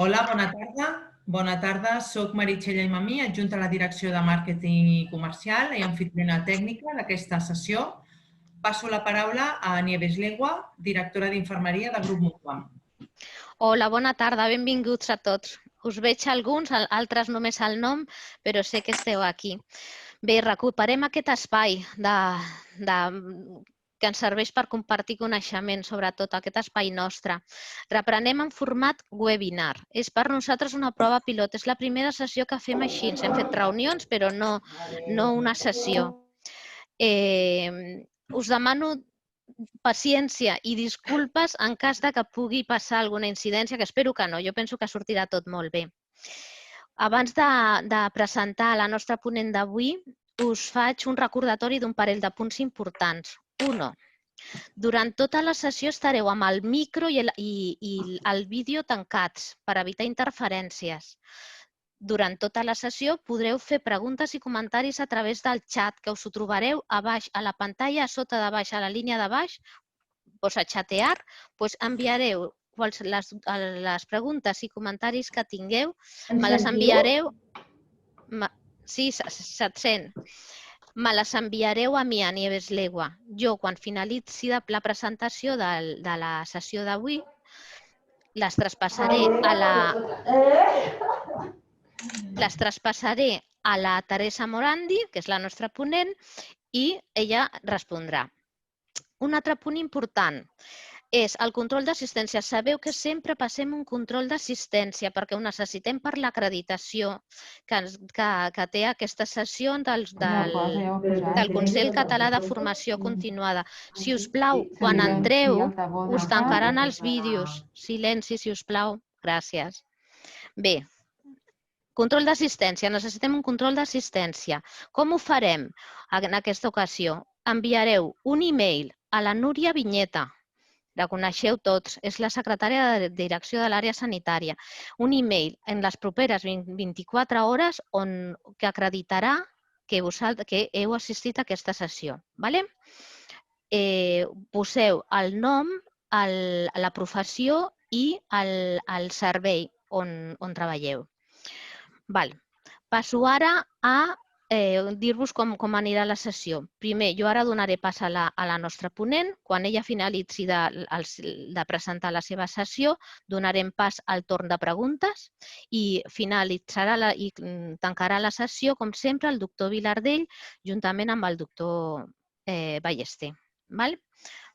Hola, bona tarda. Bona tarda, soc Meritxell Aimamí, adjunta a la Direcció de Màrqueting i Comercial i anfitriona tècnica d'aquesta sessió. Passo la paraula a Nieves Legua, directora d'Infermeria de Grup Mutuam. Hola, bona tarda, benvinguts a tots. Us veig alguns, altres només el nom, però sé que esteu aquí. Bé, recuperem aquest espai que ens serveix per compartir coneixement, sobretot aquest espai nostre. Reprenem en format webinar. És per nosaltres una prova pilot. És la primera sessió que fem així. Hem fet reunions, però no una sessió. Us demano paciència i disculpes en cas de que pugui passar alguna incidència, que espero que no. Jo penso que sortirà tot molt bé. Abans de presentar la nostra ponent d'avui, us faig un recordatori d'un parell de punts importants. 1. Durant tota la sessió estareu amb el micro i el vídeo tancats per evitar interferències. Durant tota la sessió podreu fer preguntes i comentaris a través del xat, que us ho trobareu a baix a la pantalla, a sota de baix, a la línia de baix, posa xatear, doncs enviareu les preguntes i comentaris que tingueu, me les enviareu... Sí, se't sent. Me les enviareu a mi, a Nieves Legua. Jo, quan finalitzi la presentació de la sessió d'avui, les traspassaré a la Teresa Morandi, que és la nostra ponent, i ella respondrà. Un altre punt important és el control d'assistència. Sabeu que sempre passem un control d'assistència perquè ho necessitem per l'acreditació que té aquesta sessió del Consell Català de Formació Continuada. Si us plau, quan entreu, us tancaran els vídeos. Silenci, si us plau. Gràcies. Bé, control d'assistència. Necessitem un control d'assistència. Com ho farem en aquesta ocasió? Enviareu un e-mail a la Núria Vinyeta. La coneixeu tots, és la secretària de direcció de l'àrea sanitària. Un e-mail en les properes 24 hores que acreditarà que heu assistit a aquesta sessió. Poseu el nom, la professió i el servei on treballeu. Passo ara a dir-vos com anirà la sessió. Primer, jo ara donaré pas a la nostra ponent. Quan ella finalitzi de presentar la seva sessió, donarem pas al torn de preguntes i finalitzarà i tancarà la sessió, com sempre, el doctor Vilardell, juntament amb el doctor Ballester.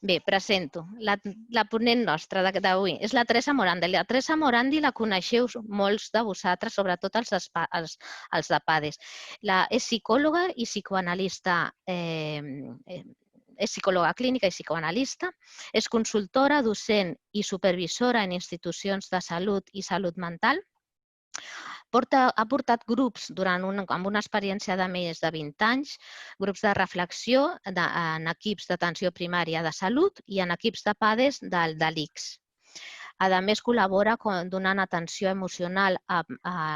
Bé, presento la ponent nostra d'avui. És la Teresa Morandi. La Teresa Morandi la coneixeu molts de vosaltres, sobretot els de PADES. És psicòloga i psicoanalista, és psicòloga clínica i psicoanalista, és consultora, docent i supervisora en institucions de salut i salut mental. Ha portat grups amb una experiència de més de 20 anys, grups de reflexió en equips d'atenció primària de salut i en equips de PADES de l'ICS. A més, col·labora donant atenció emocional a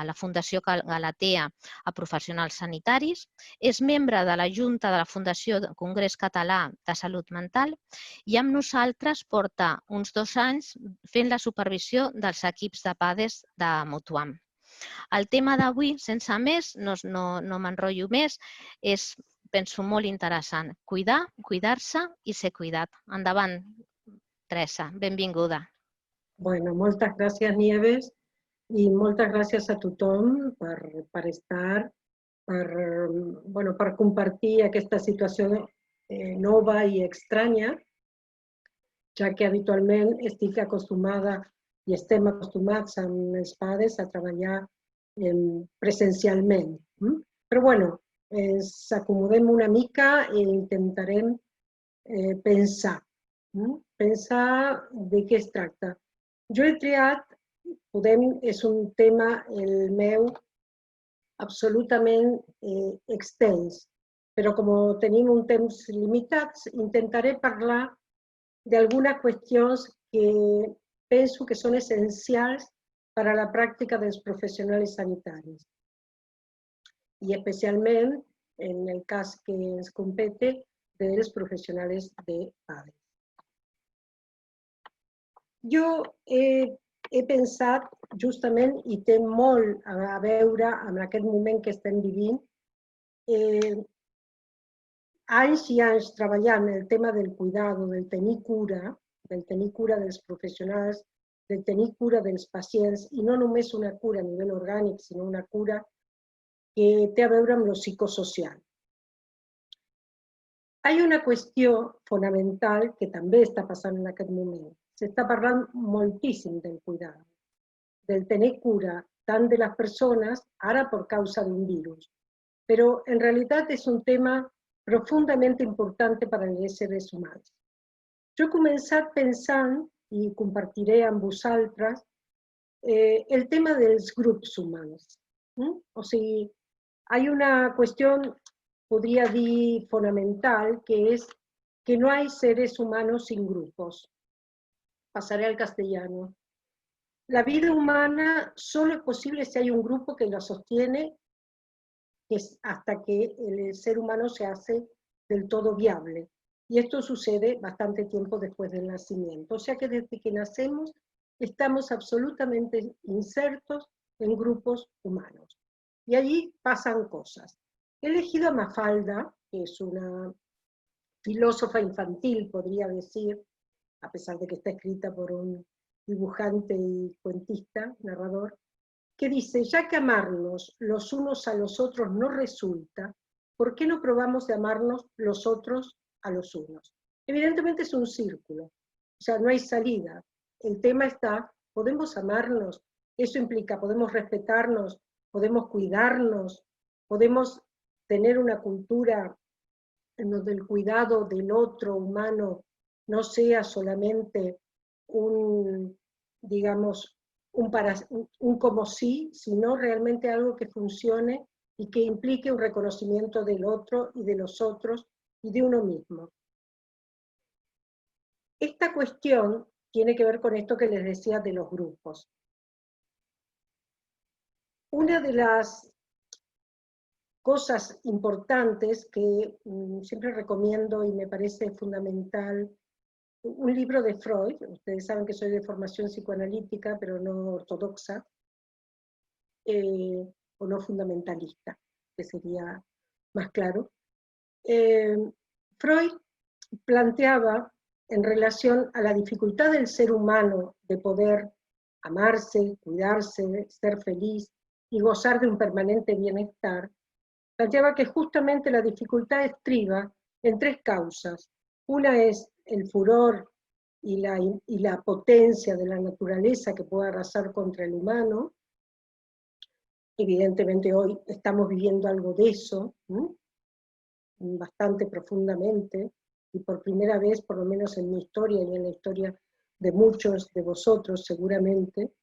la Fundació Galatea a professionals sanitaris, és membre de la Junta de la Fundació Congrés Català de Salut Mental i amb nosaltres porta uns 2 anys fent la supervisió dels equips de PADES de Mutuam. El tema d'avui, sense més, no m'enrotllo més, és, penso, molt interessant. Cuidar-se i ser cuidat. Endavant, Teresa, benvinguda. Bueno, moltes gràcies, Nieves, i moltes gràcies a tothom per estar, per compartir aquesta situació nova i estranya, ja que habitualment estic acostumada i estem acostumats amb els PADES a treballar presencialment. Però bueno, ens acomodem una mica i intentarem pensar de què es tracta. Jo he triat, és un tema el meu absolutament extens, però com tenim un temps limitat, intentaré parlar d'algunes qüestions que penso que són essencials per a la pràctica dels professionals sanitaris. I especialment, en el cas que ens compete, dels professionals de PADES. Jo he he pensat justament i té molt a veure amb aquest moment que estem vivint. Anys i anys treballant el tema del cuidado, del tenir cura dels professionals, del tenir cura dels pacients, i no només una cura a nivell orgànic, sinó una cura que té a veure amb lo psicosocial. Hay una qüestió fonamental que també està passant en aquest moment. S'està parlant moltíssim del cuidado, del tenir cura tant de les persones, ara per causa d'un virus, però en realitat és un tema profundamente importante para els éssers humans. Jo he començat pensant, i compartiré amb vosaltres, el tema dels grups humans. O sigui, hay una cuestión, podría decir, fundamental, que es que no hay seres humanos sin grupos. Pasaré al castellano. La vida humana solo es posible si hay un grupo que la sostiene hasta que el ser humano se hace del todo viable. Y esto sucede bastante tiempo después del nacimiento. O sea que desde que nacemos estamos absolutamente insertos en grupos humanos. Y allí pasan cosas. He elegido a Mafalda, que es una filósofa infantil, podría decir, a pesar de que está escrita por un dibujante y cuentista, narrador, que dice, ya que amarnos los unos a los otros no resulta, ¿por qué no probamos de amarnos los otros a los unos? Evidentemente es un círculo, o sea, no hay salida. El tema está, podemos amarnos, eso implica, podemos respetarnos, podemos cuidarnos, podemos tener una cultura en donde el cuidado del otro humano no sea solamente un, digamos, un como sí, sino realmente algo que funcione y que implique un reconocimiento del otro y de los otros y de uno mismo. Esta cuestión tiene que ver con esto que les decía de los grupos. Una de las cosas importantes que siempre recomiendo y me parece fundamental, un libro de Freud, ustedes saben que soy de formación psicoanalítica, pero no ortodoxa, o no fundamentalista, que sería más claro. Freud planteaba en relación a la dificultad del ser humano de poder amarse, cuidarse, ser feliz y gozar de un permanente bienestar, planteaba que justamente la dificultad estriba en tres causas. Una es el furor y la potencia de la naturaleza que puede arrasar contra el humano. Evidentemente hoy estamos viviendo algo de eso, bastante profundamente, y por primera vez, por lo menos en mi historia y en la historia de muchos de vosotros seguramente,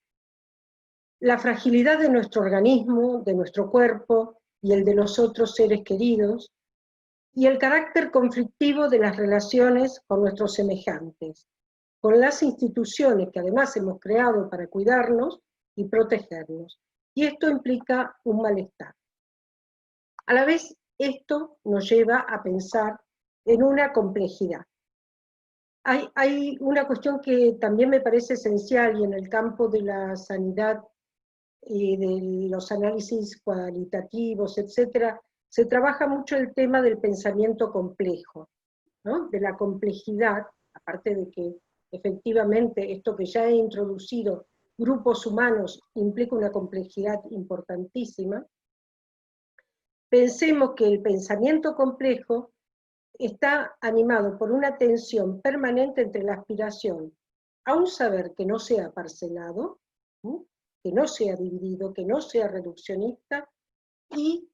la fragilidad de nuestro organismo, de nuestro cuerpo y el de los otros seres queridos, y el carácter conflictivo de las relaciones con nuestros semejantes, con las instituciones que además hemos creado para cuidarnos y protegernos. Y esto implica un malestar. A la vez, esto nos lleva a pensar en una complejidad. Hay una cuestión que también me parece esencial y en el campo de la sanidad y de los análisis cualitativos, etcétera, se trabaja mucho el tema del pensamiento complejo, ¿no? De la complejidad, aparte de que efectivamente esto que ya he introducido, grupos humanos, implica una complejidad importantísima. Pensemos que el pensamiento complejo está animado por una tensión permanente entre la aspiración a un saber que no sea parcelado, que no sea dividido, que no sea reduccionista, y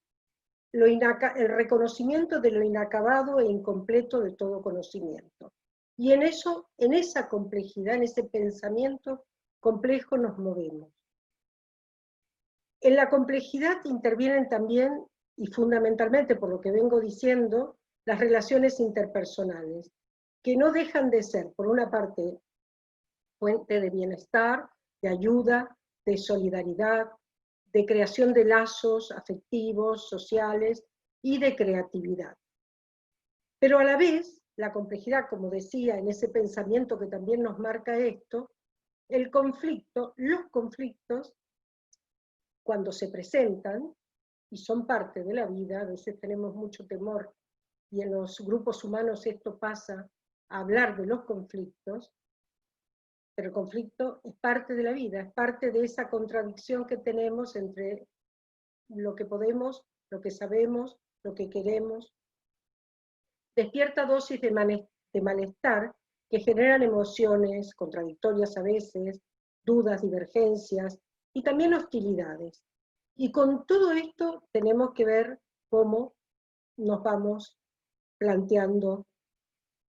el reconocimiento de lo inacabado e incompleto de todo conocimiento. Y en esa complejidad, en ese pensamiento complejo nos movemos. En la complejidad intervienen también, y fundamentalmente por lo que vengo diciendo, las relaciones interpersonales, que no dejan de ser, por una parte, fuente de bienestar, de ayuda, de solidaridad, de creación de lazos afectivos, sociales y de creatividad. Pero a la vez, la complejidad, como decía, en ese pensamiento que también nos marca esto, el conflicto, los conflictos, cuando se presentan, y son parte de la vida, a veces tenemos mucho temor, y en los grupos humanos esto pasa, a hablar de los conflictos, pero el conflicto es parte de la vida, es parte de esa contradicción que tenemos entre lo que podemos, lo que sabemos, lo que queremos. Despierta dosis de malestar que generan emociones contradictorias a veces, dudas, divergencias y también hostilidades. Y con todo esto tenemos que ver cómo nos vamos planteando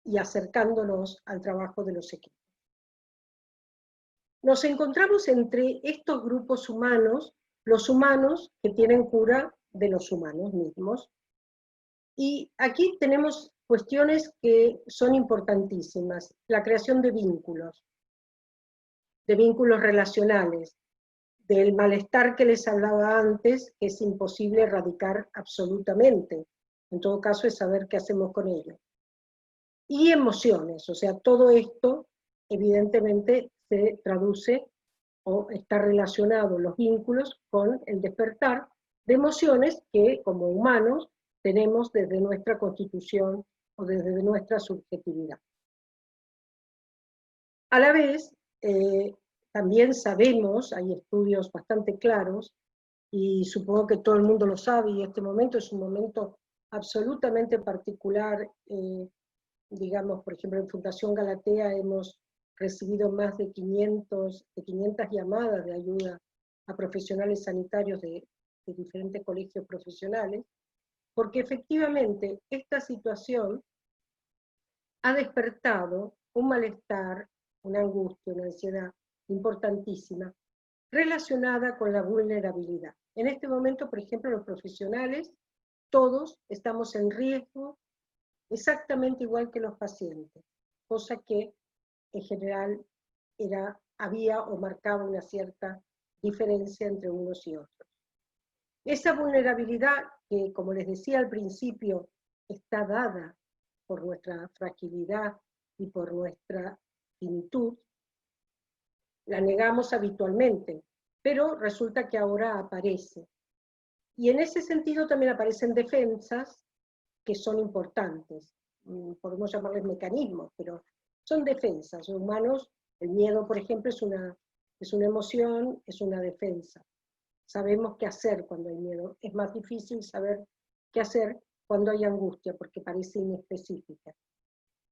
y acercándonos al trabajo de los equipos. Nos encontramos entre estos grupos humanos, los humanos que tienen cura de los humanos mismos. Y aquí tenemos cuestiones que son importantísimas. La creación de vínculos relacionales, del malestar que les hablaba antes, que es imposible erradicar absolutamente. En todo caso es saber qué hacemos con ello. Y emociones, o sea, todo esto evidentemente se traduce o está relacionado los vínculos con el despertar de emociones que como humanos tenemos desde nuestra constitución o desde nuestra subjetividad. A la vez, también sabemos, hay estudios bastante claros, y supongo que todo el mundo lo sabe, y este momento es un momento absolutamente particular. Digamos, por ejemplo, en Fundación Galatea hemos recibido más de 500 llamadas de ayuda a profesionales sanitarios de diferentes colegios profesionales, porque efectivamente esta situación ha despertado un malestar, una angustia, una ansiedad importantísima relacionada con la vulnerabilidad. En este momento, por ejemplo, los profesionales, todos estamos en riesgo exactamente igual que los pacientes, cosa que en general había o marcaba una cierta diferencia entre unos y otros. Esa vulnerabilidad que, como les decía al principio, está dada por nuestra fragilidad y por nuestra finitud, la negamos habitualmente, pero resulta que ahora aparece. Y en ese sentido también aparecen defensas que son importantes. Podemos llamarles mecanismos, pero son defensas. Los humanos, el miedo, por ejemplo, es una emoción, es una defensa. Sabemos qué hacer cuando hay miedo. Es más difícil saber qué hacer cuando hay angustia, porque parece inespecífica.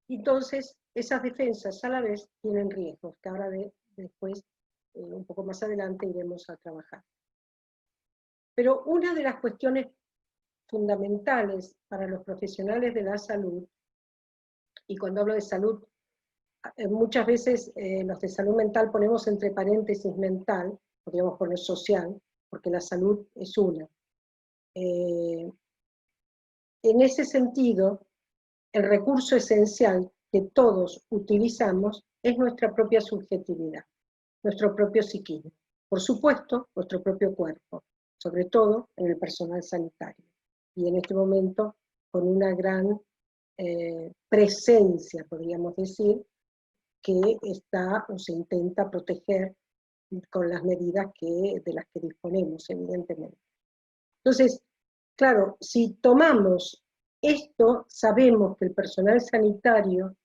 Entonces, esas defensas a la vez tienen riesgos, que ahora después, un poco más adelante, iremos a trabajar. Pero una de las cuestiones fundamentales para los profesionales de la salud, y cuando hablo de salud, muchas veces los de salud mental ponemos entre paréntesis mental, podríamos poner social, porque la salud es una. En ese sentido, el recurso esencial que todos utilizamos es nuestra propia subjetividad, nuestro propio psiquismo. Por supuesto, nuestro propio cuerpo, sobre todo en el personal sanitario. Y en este momento, con una gran presencia, podríamos decir, que está o se intenta proteger con las medidas de las que disponemos, evidentemente. Entonces, claro, si tomamos esto, sabemos que el personal sanitario,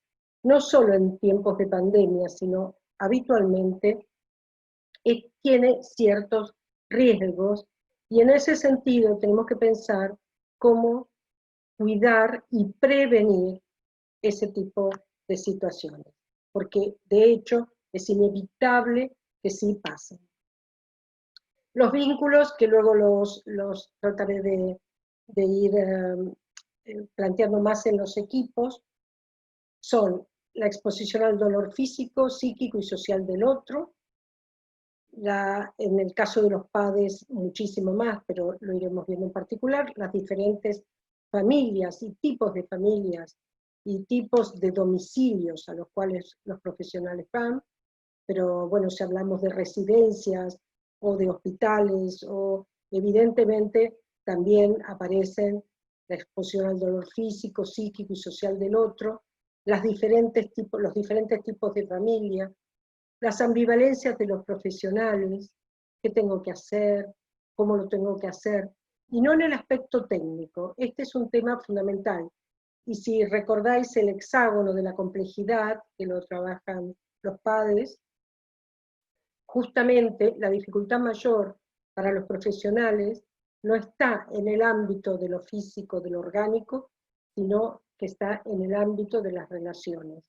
no solo en tiempos de pandemia, sino habitualmente, tiene ciertos riesgos, y en ese sentido tenemos que pensar cómo cuidar y prevenir ese tipo de situaciones, porque de hecho es inevitable que sí pasen. Los vínculos, que luego los trataré de ir planteando más en los equipos, son la exposición al dolor físico, psíquico y social del otro, en el caso de los padres muchísimo más, pero lo iremos viendo en particular, las diferentes familias y tipos de familias y tipos de domicilios a los cuales los profesionales van, pero bueno, si hablamos de residencias o de hospitales, o evidentemente también aparecen la exposición al dolor físico, psíquico y social del otro, los diferentes tipos de familia, las ambivalencias de los profesionales, qué tengo que hacer, cómo lo tengo que hacer, y no en el aspecto técnico. Este es un tema fundamental. Y si recordáis el hexágono de la complejidad, que lo trabajan los padres, justamente la dificultad mayor para los profesionales no está en el ámbito de lo físico, de lo orgánico, sino que está en el ámbito de las relaciones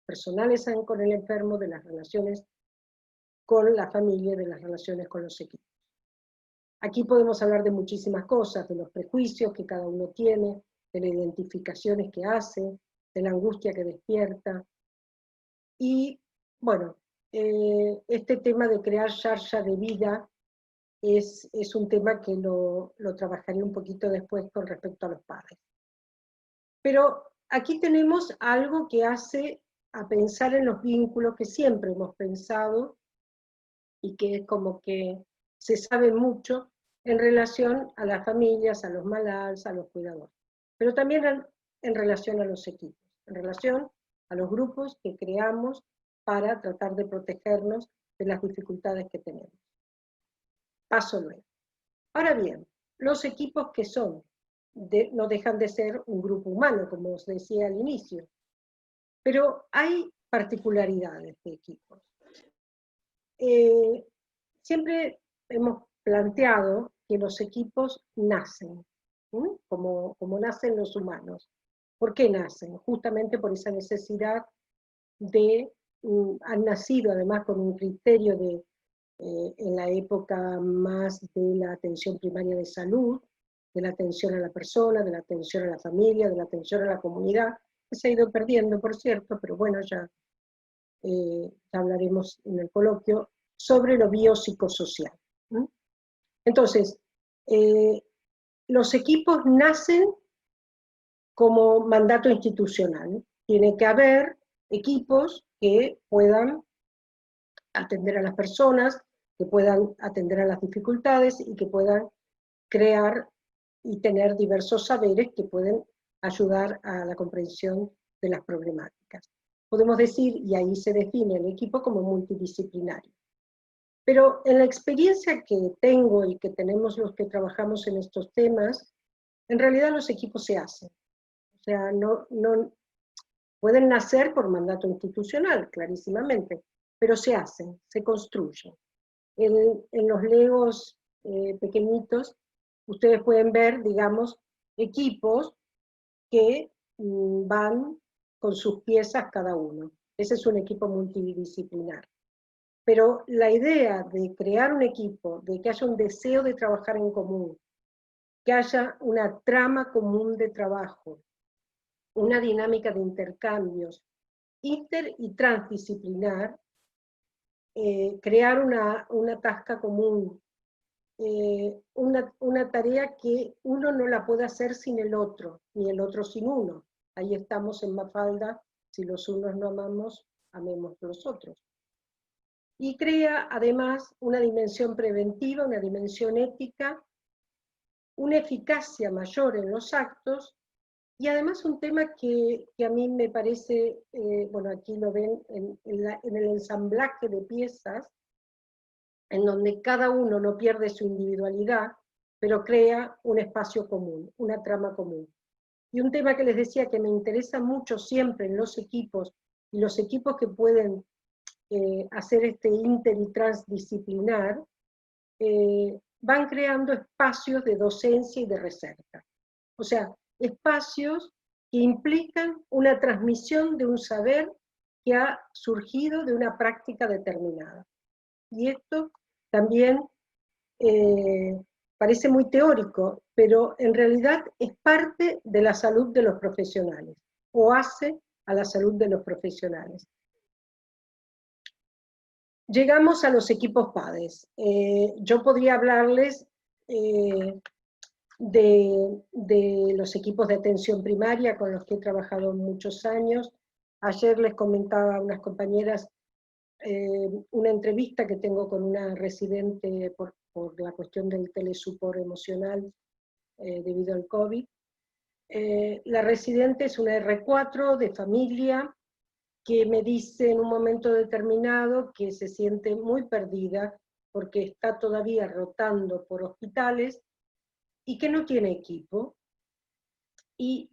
personales con el enfermo, de las relaciones con la familia, de las relaciones con los equipos. Aquí podemos hablar de muchísimas cosas, de los prejuicios que cada uno tiene, de las identificaciones que hace, de la angustia que despierta. Y bueno, este tema de crear xarxa de vida es un tema que lo trabajaré un poquito después con respecto a los padres. Pero aquí tenemos algo que hace a pensar en los vínculos que siempre hemos pensado y que es como que se sabe mucho en relación a las familias, a los malals, a los cuidadores, pero también en relación a los equipos, en relación a los grupos que creamos para tratar de protegernos de las dificultades que tenemos. Paso luego. Ahora bien, los equipos que son, no dejan de ser un grupo humano, como os decía al inicio, pero hay particularidades de equipos. Siempre hemos planteado que los equipos nacen, como nacen los humanos. ¿Por qué nacen? Justamente por esa necesidad de, han nacido además con un criterio de, en la época más de la atención primaria de salud, de la atención a la persona, de la atención a la familia, de la atención a la comunidad, que se ha ido perdiendo, por cierto, pero bueno, ya hablaremos en el coloquio, sobre lo biopsicosocial. Entonces, los equipos nacen como mandato institucional. Tiene que haber equipos que puedan atender a las personas, que puedan atender a las dificultades y que puedan crear y tener diversos saberes que pueden ayudar a la comprensión de las problemáticas. Podemos decir, y ahí se define el equipo como multidisciplinario. Pero en la experiencia que tengo y que tenemos los que trabajamos en estos temas, en realidad los equipos se hacen. O sea, no pueden nacer por mandato institucional, clarísimamente, pero se hacen, se construyen. En los legos pequeñitos, ustedes pueden ver, digamos, equipos que van con sus piezas cada uno. Ese es un equipo multidisciplinar. Pero la idea de crear un equipo, de que haya un deseo de trabajar en común, que haya una trama común de trabajo, una dinámica de intercambios inter y transdisciplinar, crear una tasca común, una tarea que uno no la puede hacer sin el otro, ni el otro sin uno. Ahí estamos en Mafalda, si los unos no amamos, amemos los otros. Y crea además una dimensión preventiva, una dimensión ética, una eficacia mayor en los actos, y además un tema que a mí me parece, bueno, aquí lo ven en el ensamblaje de piezas, en donde cada uno no pierde su individualidad, pero crea un espacio común, una trama común. Y un tema que les decía que me interesa mucho siempre en los equipos, y los equipos que pueden hacer este inter y transdisciplinar, van creando espacios de docencia y de recerca. O sea, espacios que implican una transmisión de un saber que ha surgido de una práctica determinada. Y esto también parece muy teórico, pero en realidad es parte de la salud de los profesionales, o hace a la salud de los profesionales. Llegamos a los equipos PADES. Yo podría hablarles de los equipos de atención primaria con los que he trabajado muchos años. Ayer les comentaba a unas compañeras una entrevista que tengo con una residente por la cuestión del telesupor emocional debido al COVID. La residente es una R4 de familia que me dice en un momento determinado que se siente muy perdida porque está todavía rotando por hospitales y que no tiene equipo. Y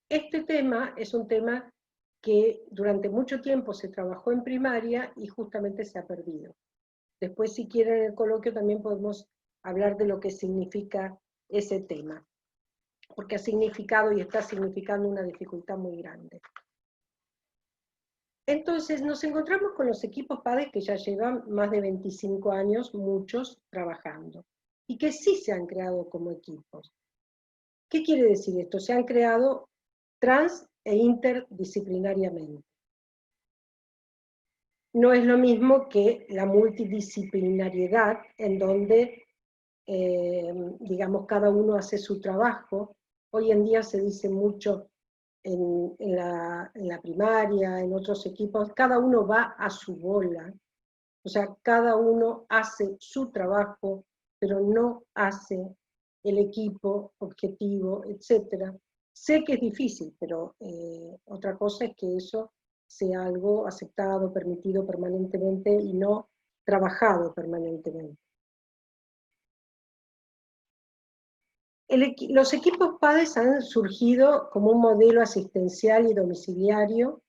este tema es un tema que durante mucho tiempo se trabajó en primaria y justamente se ha perdido. Después, si quieren, en el coloquio también podemos hablar de lo que significa ese tema, porque ha significado y está significando una dificultad muy grande. Entonces nos encontramos con los equipos PADES que ya llevan más de 25 años, muchos trabajando, y que sí se han creado como equipos. ¿Qué quiere decir esto? Se han creado trans e interdisciplinariamente. No es lo mismo que la multidisciplinariedad, en donde, digamos, cada uno hace su trabajo. Hoy en día se dice mucho en la primaria, en otros equipos, cada uno va a su bola, o sea, cada uno hace su trabajo, pero no hace el equipo objetivo, etc. Sé que es difícil, pero otra cosa es que eso sea algo aceptado, permitido permanentemente y no trabajado permanentemente. Los equipos PADES han surgido como un modelo asistencial y domiciliario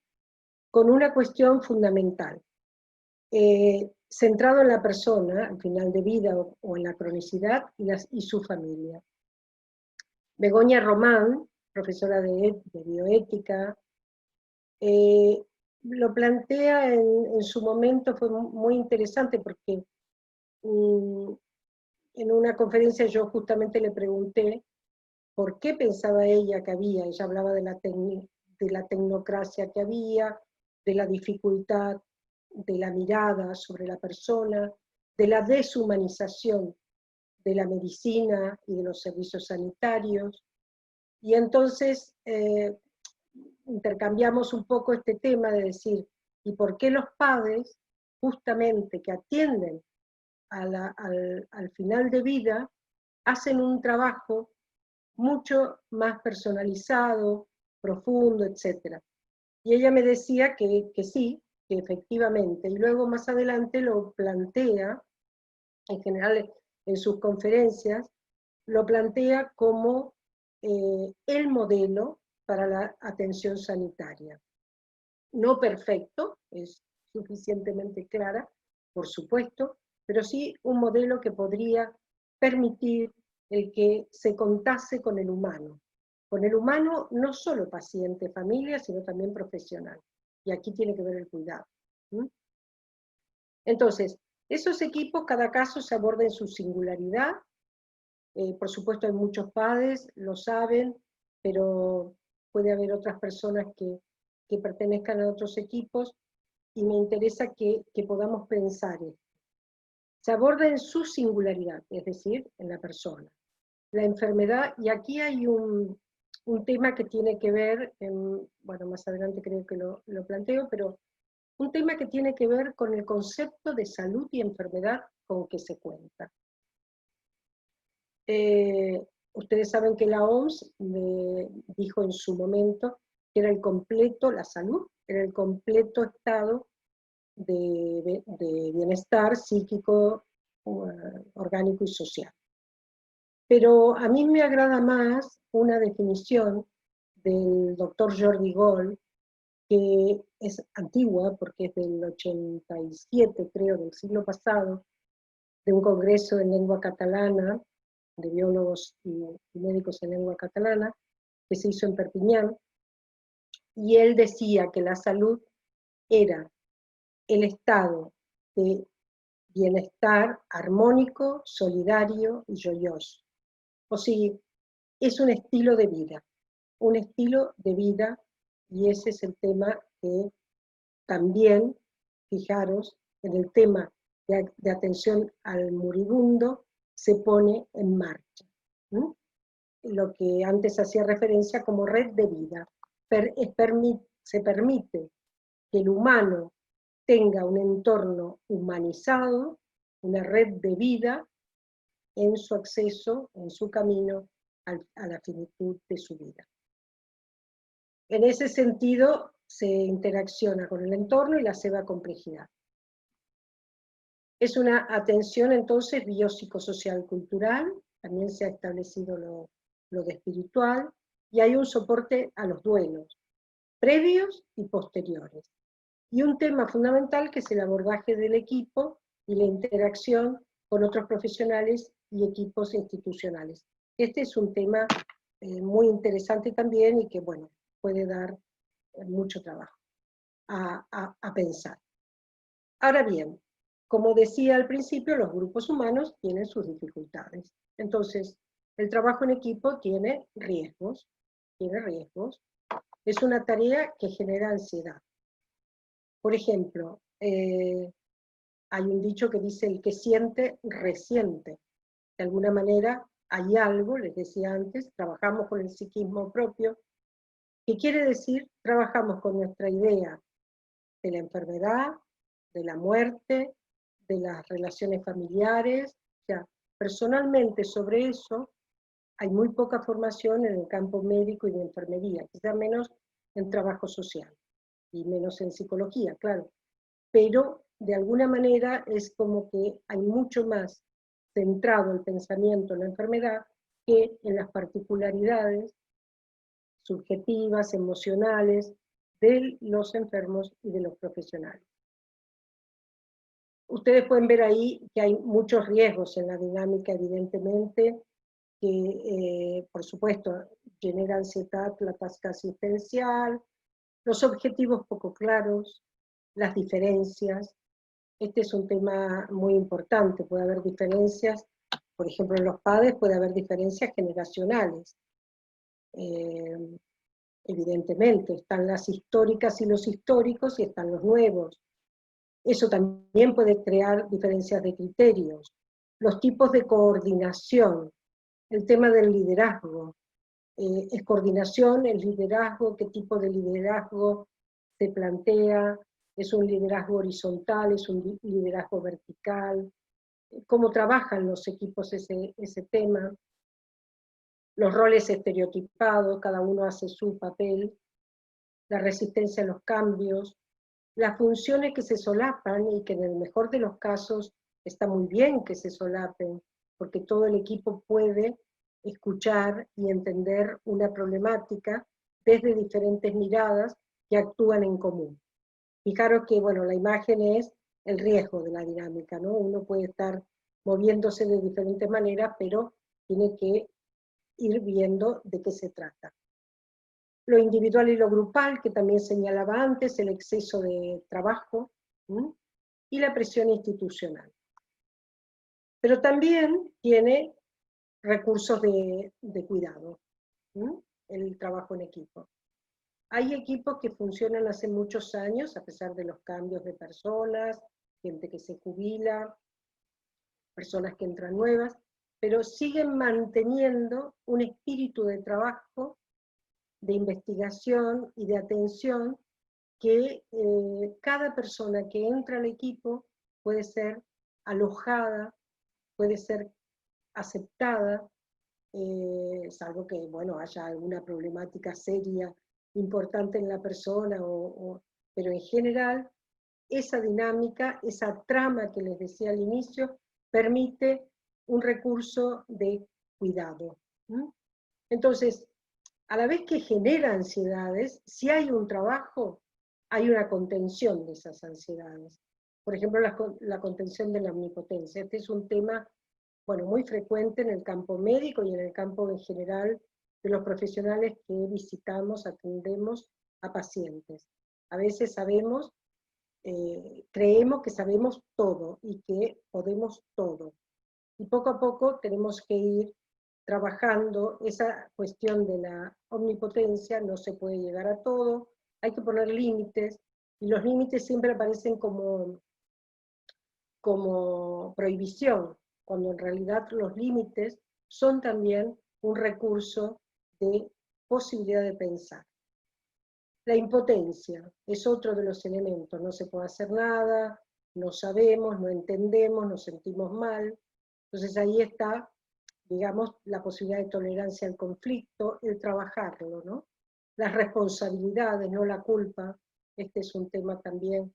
con una cuestión fundamental, centrado en la persona, al final de vida o en la cronicidad y su familia. Begoña Román, profesora de bioética, lo plantea en su momento, fue muy interesante porque en una conferencia yo justamente le pregunté por qué pensaba ella que había, ella hablaba de la tecnocracia que había, de la dificultad de la mirada sobre la persona, de la deshumanización de la medicina y de los servicios sanitarios. Y entonces intercambiamos un poco este tema de decir, ¿y por qué los padres, justamente que atienden al final de vida, hacen un trabajo mucho más personalizado, profundo, etc.? Y ella me decía que sí, que efectivamente, y luego más adelante lo plantea, en general en sus conferencias, lo plantea como el modelo para la atención sanitaria. No perfecto, es suficientemente clara, por supuesto, pero sí un modelo que podría permitir el que se contase con el humano. Con el humano no solo paciente, familia, sino también profesional. Y aquí tiene que ver el cuidado. Entonces, esos equipos, cada caso se aborda en su singularidad. Por supuesto hay muchos padres, lo saben, pero puede haber otras personas que pertenezcan a otros equipos, y me interesa que podamos pensar esto. Se aborda en su singularidad, es decir, en la persona. La enfermedad, y aquí hay un tema que tiene que ver, bueno, más adelante creo que lo planteo, pero un tema que tiene que ver con el concepto de salud y enfermedad con que se cuenta. Ustedes saben que la OMS dijo en su momento que era la salud era el completo estado de bienestar psíquico, orgánico y social. Pero a mí me agrada más una definición del doctor Jordi Gol, que es antigua porque es del 87, creo, del siglo pasado, de un congreso en lengua catalana, de biólogos y médicos en lengua catalana, que se hizo en Perpiñán, y él decía que la salud era el estado de bienestar armónico, solidario y joyoso. O sea, es un estilo de vida, y ese es el tema que también, fijaros, en el tema de atención al moribundo se pone en marcha. Lo que antes hacía referencia como red de vida. Se permite que el humano tenga un entorno humanizado, una red de vida en su acceso, en su camino a la finitud de su vida. En ese sentido, se interacciona con el entorno y la ceba complejidad. Es una atención entonces biopsicosocial cultural, también se ha establecido lo de espiritual, y hay un soporte a los duelos, previos y posteriores. Y un tema fundamental que es el abordaje del equipo y la interacción con otros profesionales y equipos institucionales. Este es un tema muy interesante también y que, bueno, puede dar mucho trabajo a pensar. Ahora bien, como decía al principio, los grupos humanos tienen sus dificultades. Entonces, el trabajo en equipo tiene riesgos. Es una tarea que genera ansiedad. Por ejemplo, hay un dicho que dice: el que siente, resiente. De alguna manera hay algo, les decía antes, trabajamos con el psiquismo propio, que quiere decir, trabajamos con nuestra idea de la enfermedad, de la muerte, de las relaciones familiares. O sea, personalmente sobre eso hay muy poca formación en el campo médico y de enfermería, quizá menos en trabajo social y menos en psicología, claro. Pero de alguna manera es como que hay mucho más centrado el pensamiento en la enfermedad que en las particularidades subjetivas, emocionales de los enfermos y de los profesionales. Ustedes pueden ver ahí que hay muchos riesgos en la dinámica, evidentemente, que por supuesto genera ansiedad, la tasca asistencial, los objetivos poco claros, las diferencias. Este es un tema muy importante, puede haber diferencias, por ejemplo en los padres puede haber diferencias generacionales. Evidentemente, están las históricas y los históricos y están los nuevos. Eso también puede crear diferencias de criterios. Los tipos de coordinación, el tema del liderazgo. ¿Es coordinación, el liderazgo? ¿Qué tipo de liderazgo se plantea? ¿Es un liderazgo horizontal? ¿Es un liderazgo vertical? ¿Cómo trabajan los equipos ese tema? Los roles estereotipados, cada uno hace su papel, la resistencia a los cambios, las funciones que se solapan y que en el mejor de los casos está muy bien que se solapen, porque todo el equipo puede escuchar y entender una problemática desde diferentes miradas que actúan en común. Fijaros que, bueno, la imagen es el riesgo de la dinámica, ¿no? Uno puede estar moviéndose de diferentes maneras, pero tiene que ir viendo de qué se trata. Lo individual y lo grupal, que también señalaba antes, el exceso de trabajo, y la presión institucional. Pero también tiene recursos de cuidado, el trabajo en equipo. Hay equipos que funcionan hace muchos años, a pesar de los cambios de personas, gente que se jubila, personas que entran nuevas, pero siguen manteniendo un espíritu de trabajo, de investigación y de atención que cada persona que entra al equipo puede ser alojada, puede ser aceptada, salvo que, bueno, haya alguna problemática seria, importante en la persona, pero en general, esa dinámica, esa trama que les decía al inicio, permite un recurso de cuidado. Entonces, a la vez que genera ansiedades, si hay un trabajo, hay una contención de esas ansiedades. Por ejemplo, la contención de la omnipotencia. Este es un tema, bueno, muy frecuente en el campo médico y en el campo en general de los profesionales que visitamos, atendemos a pacientes. A veces sabemos, creemos que sabemos todo y que podemos todo. Y poco a poco tenemos que ir trabajando esa cuestión de la omnipotencia. No se puede llegar a todo, hay que poner límites, y los límites siempre aparecen como prohibición, cuando en realidad los límites son también un recurso de posibilidad de pensar. La impotencia es otro de los elementos, no se puede hacer nada, no sabemos, no entendemos, nos sentimos mal. Entonces ahí está, digamos, la posibilidad de tolerancia al conflicto, el trabajarlo, ¿no? Las responsabilidades, no la culpa, Este es un tema también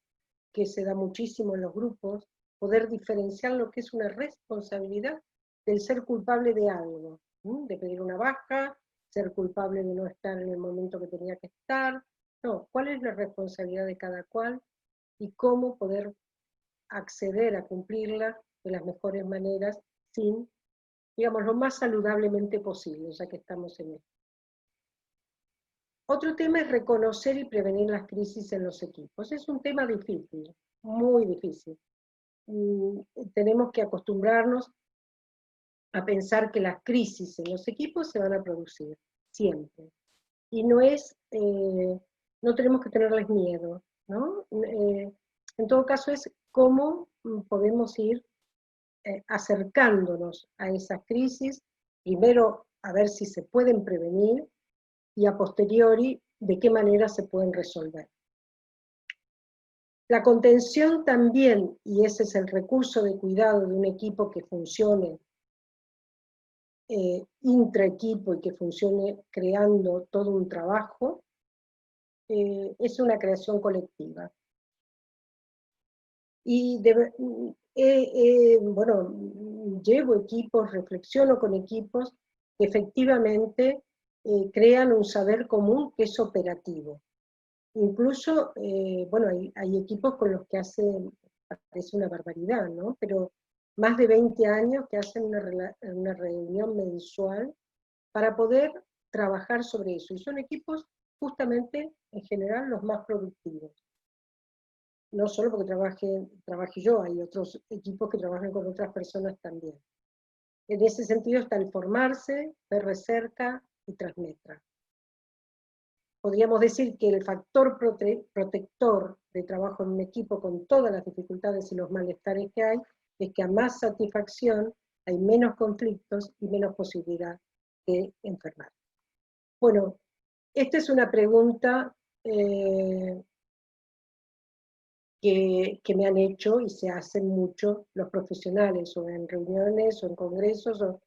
que se da muchísimo en los grupos, poder diferenciar lo que es una responsabilidad del ser culpable de algo, de pedir una baja, ser culpable de no estar en el momento que tenía que estar. No, ¿cuál es la responsabilidad de cada cual y cómo poder acceder a cumplirla de las mejores maneras sin, digamos, lo más saludablemente posible, ya que estamos en esto? Otro tema es reconocer y prevenir las crisis en los equipos. Es un tema difícil, muy difícil. Tenemos que acostumbrarnos a pensar que las crisis en los equipos se van a producir, siempre. Y no tenemos que tenerles miedo, ¿no? En todo caso es cómo podemos ir acercándonos a esas crisis, primero a ver si se pueden prevenir, y a posteriori de qué manera se pueden resolver. La contención también, y ese es el recurso de cuidado de un equipo que funcione intraequipo y que funcione creando todo un trabajo, es una creación colectiva. Y bueno, llevo equipos, reflexiono con equipos que efectivamente crean un saber común que es operativo. Incluso, bueno, hay equipos con los que parece una barbaridad, ¿no? Pero más de 20 años que hacen una reunión mensual para poder trabajar sobre eso. Y son equipos justamente, en general, los más productivos. No solo porque trabaje yo, hay otros equipos que trabajan con otras personas también. En ese sentido está el formarse, ver de cerca y transmetra. Podríamos decir que el factor protector de trabajo en un equipo con todas las dificultades y los malestares que hay, es que a más satisfacción hay menos conflictos y menos posibilidad de enfermar. Bueno, esta es una pregunta que me han hecho y se hacen mucho los professionals, o en reuniones, o en congressos, o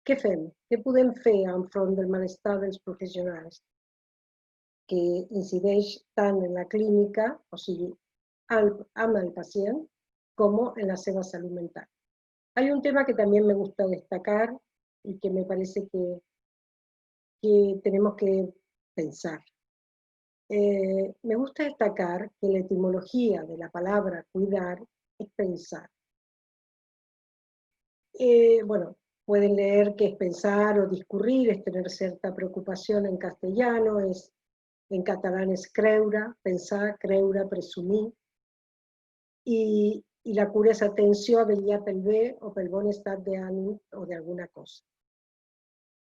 què fem? Què podem fer enfront del malestar dels professionals? Que incideix tant en la clínica, o sigui, amb el pacient, como en la seva salud mental. Hay un tema que también me gusta destacar y que me parece que tenemos que pensar. Me gusta destacar que la etimología de la palabra cuidar es pensar. Bueno, pueden leer que es pensar o discurrir, es tener cierta preocupación en castellano, en catalán es creure, pensar, creure, presumir, y la cura és atenció a vetllar pel bé o pel bon estat d'ànim o de alguna cosa.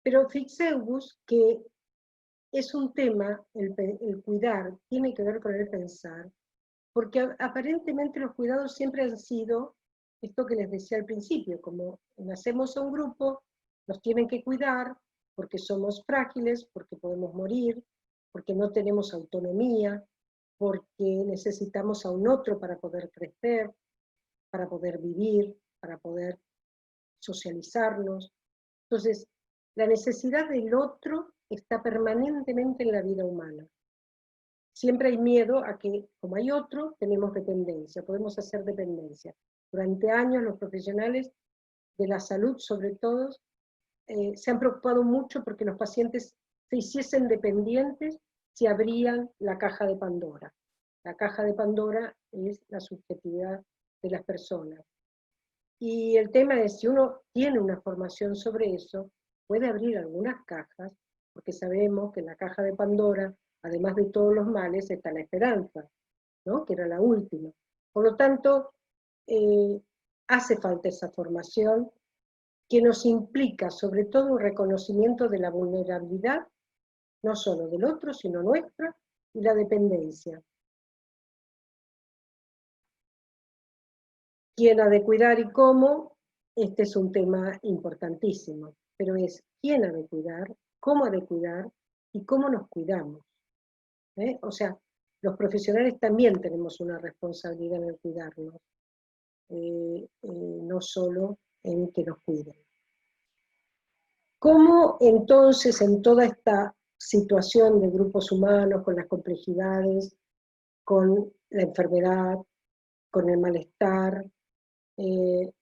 Pero fixeu-vos que es un tema, el cuidar tiene que ver con el pensar, porque aparentemente los cuidados siempre han sido esto que les decía al principio, como nacemos a un grupo, nos tienen que cuidar porque somos frágiles, porque podemos morir, porque no tenemos autonomía, porque necesitamos a un otro para poder crecer, para poder vivir, para poder socializarnos. Entonces, la necesidad del otro está permanentemente en la vida humana. Siempre hay miedo a que, como hay otro, tenemos dependencia, podemos hacer dependencia. Durante años los profesionales de la salud, sobre todo, se han preocupado mucho porque los pacientes se hiciesen dependientes si abrían la caja de Pandora. La caja de Pandora es la subjetividad de las personas. Y el tema es, si uno tiene una formación sobre eso, puede abrir algunas cajas, porque sabemos que en la caja de Pandora, además de todos los males, está la esperanza, ¿no? Que era la última. Por lo tanto, hace falta esa formación que nos implica sobre todo un reconocimiento de la vulnerabilidad, no solo del otro, sino nuestra, y la dependencia. ¿Quién ha de cuidar y cómo? Este es un tema importantísimo, pero es quién ha de cuidar, cómo ha de cuidar y cómo nos cuidamos. O sea, los profesionales también tenemos una responsabilidad en el cuidarnos, no solo en que nos cuiden. ¿Cómo entonces en toda esta situación de grupos humanos con las complejidades con la enfermedad, con el malestar,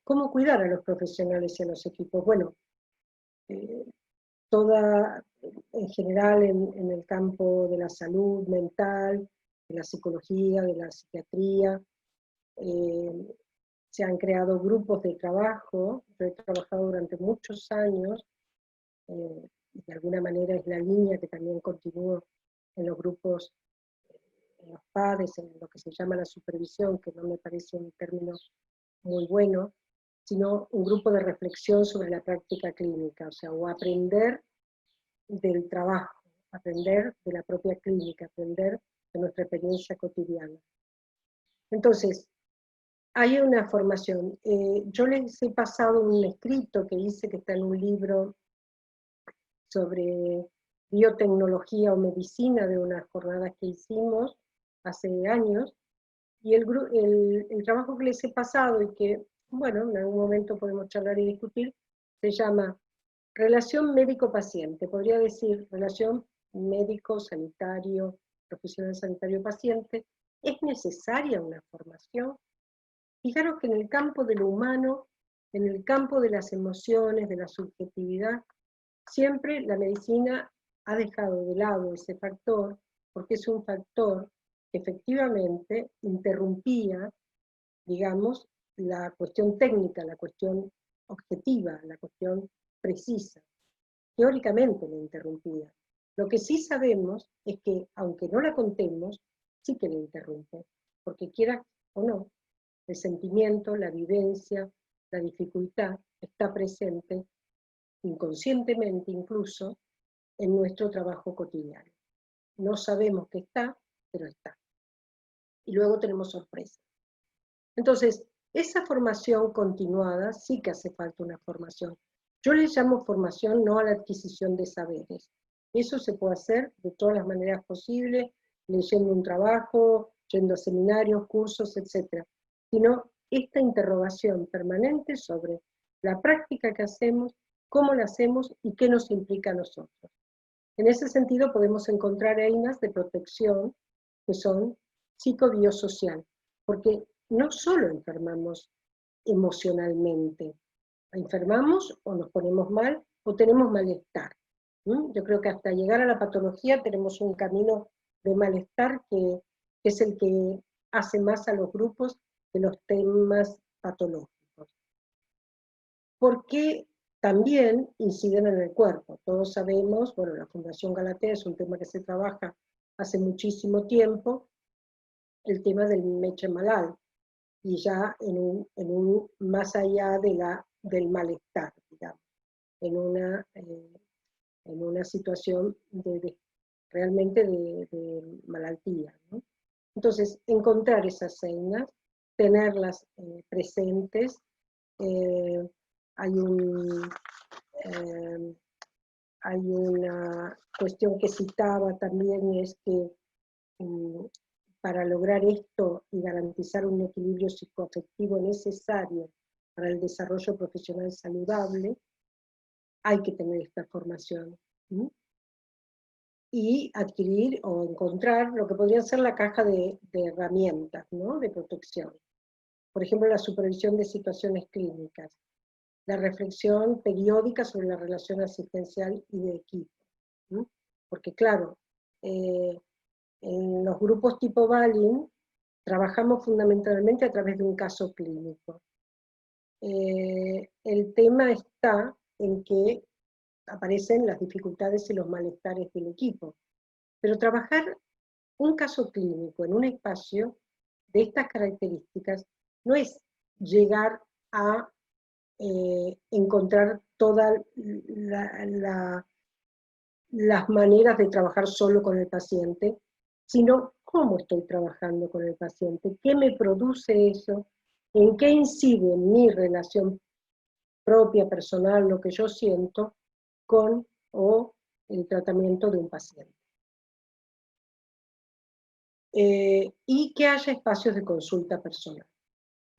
cómo cuidar a los profesionales y a los equipos. Bueno, en general en el campo de la salud mental, de la psicología, de la psiquiatría, se han creado grupos de trabajo. Yo he trabajado durante muchos años, y de alguna manera es la línea que también continúo en los grupos, en los PADES, en lo que se llama la supervisión, que no me parece un término muy bueno, sino un grupo de reflexión sobre la práctica clínica, o sea, o aprender del trabajo, aprender de la propia clínica, aprender de nuestra experiencia cotidiana. Entonces, hay una formación. Yo les he pasado un escrito que hice, que está en un libro sobre biotecnología o medicina, de unas jornadas que hicimos hace años, y el trabajo que les he pasado, y que, bueno, en algún momento podemos charlar y discutir, se llama Relación médico-paciente. Podría decir relación médico-sanitario, profesional sanitario-paciente. ¿Es necesaria una formación? Fijaros que en el campo de lo humano, en el campo de las emociones, de la subjetividad, siempre la medicina ha dejado de lado ese factor, porque es un factor que efectivamente interrumpía, digamos, la cuestión técnica, la cuestión objetiva, la cuestión precisa. Teóricamente la interrumpía. Lo que sí sabemos es que, aunque no la contemos, sí que la interrumpe, porque quiera o no, el sentimiento, la vivencia, la dificultad está presente, inconscientemente incluso, en nuestro trabajo cotidiano. No sabemos que está, pero está. Y luego tenemos sorpresas. Entonces, esa formación continuada, sí que hace falta una formación. Yo le llamo formación no a la adquisición de saberes. Eso se puede hacer de todas las maneras posibles, leyendo un trabajo, yendo a seminarios, cursos, etc. Sino esta interrogación permanente sobre la práctica que hacemos, cómo la hacemos y qué nos implica a nosotros. En ese sentido podemos encontrar einas de protección que son psicobiosocial, porque no solo enfermamos emocionalmente, enfermamos o nos ponemos mal o tenemos malestar. Yo creo que hasta llegar a la patología tenemos un camino de malestar que es el que hace más a los grupos de los temas patológicos. Porque también inciden en el cuerpo. Todos sabemos, bueno, la Fundación Galatea es un tema que se trabaja hace muchísimo tiempo, el tema del Meche Malal, y ya en un más allá del malestar, digamos, en una situación realmente de malaltía, ¿no? Entonces, encontrar esas señas, tenerlas presentes. Hay una cuestión que citaba también, es que para lograr esto y garantizar un equilibrio psicoafectivo necesario para el desarrollo profesional saludable, hay que tener esta formación. Y adquirir o encontrar lo que podría ser la caja de herramientas, ¿no?, de protección. Por ejemplo, la supervisión de situaciones clínicas, la reflexión periódica sobre la relación asistencial y de equipo. Porque claro, en los grupos tipo Balin trabajamos fundamentalmente a través de un caso clínico. El tema está en que aparecen las dificultades y los malestares del equipo. Pero trabajar un caso clínico en un espacio de estas características no es llegar a encontrar todas las maneras de trabajar solo con el paciente, sino cómo estoy trabajando con el paciente, qué me produce eso, en qué incide en mi relación propia, personal, lo que yo siento, con o el tratamiento de un paciente. Y que haya espacios de consulta personal.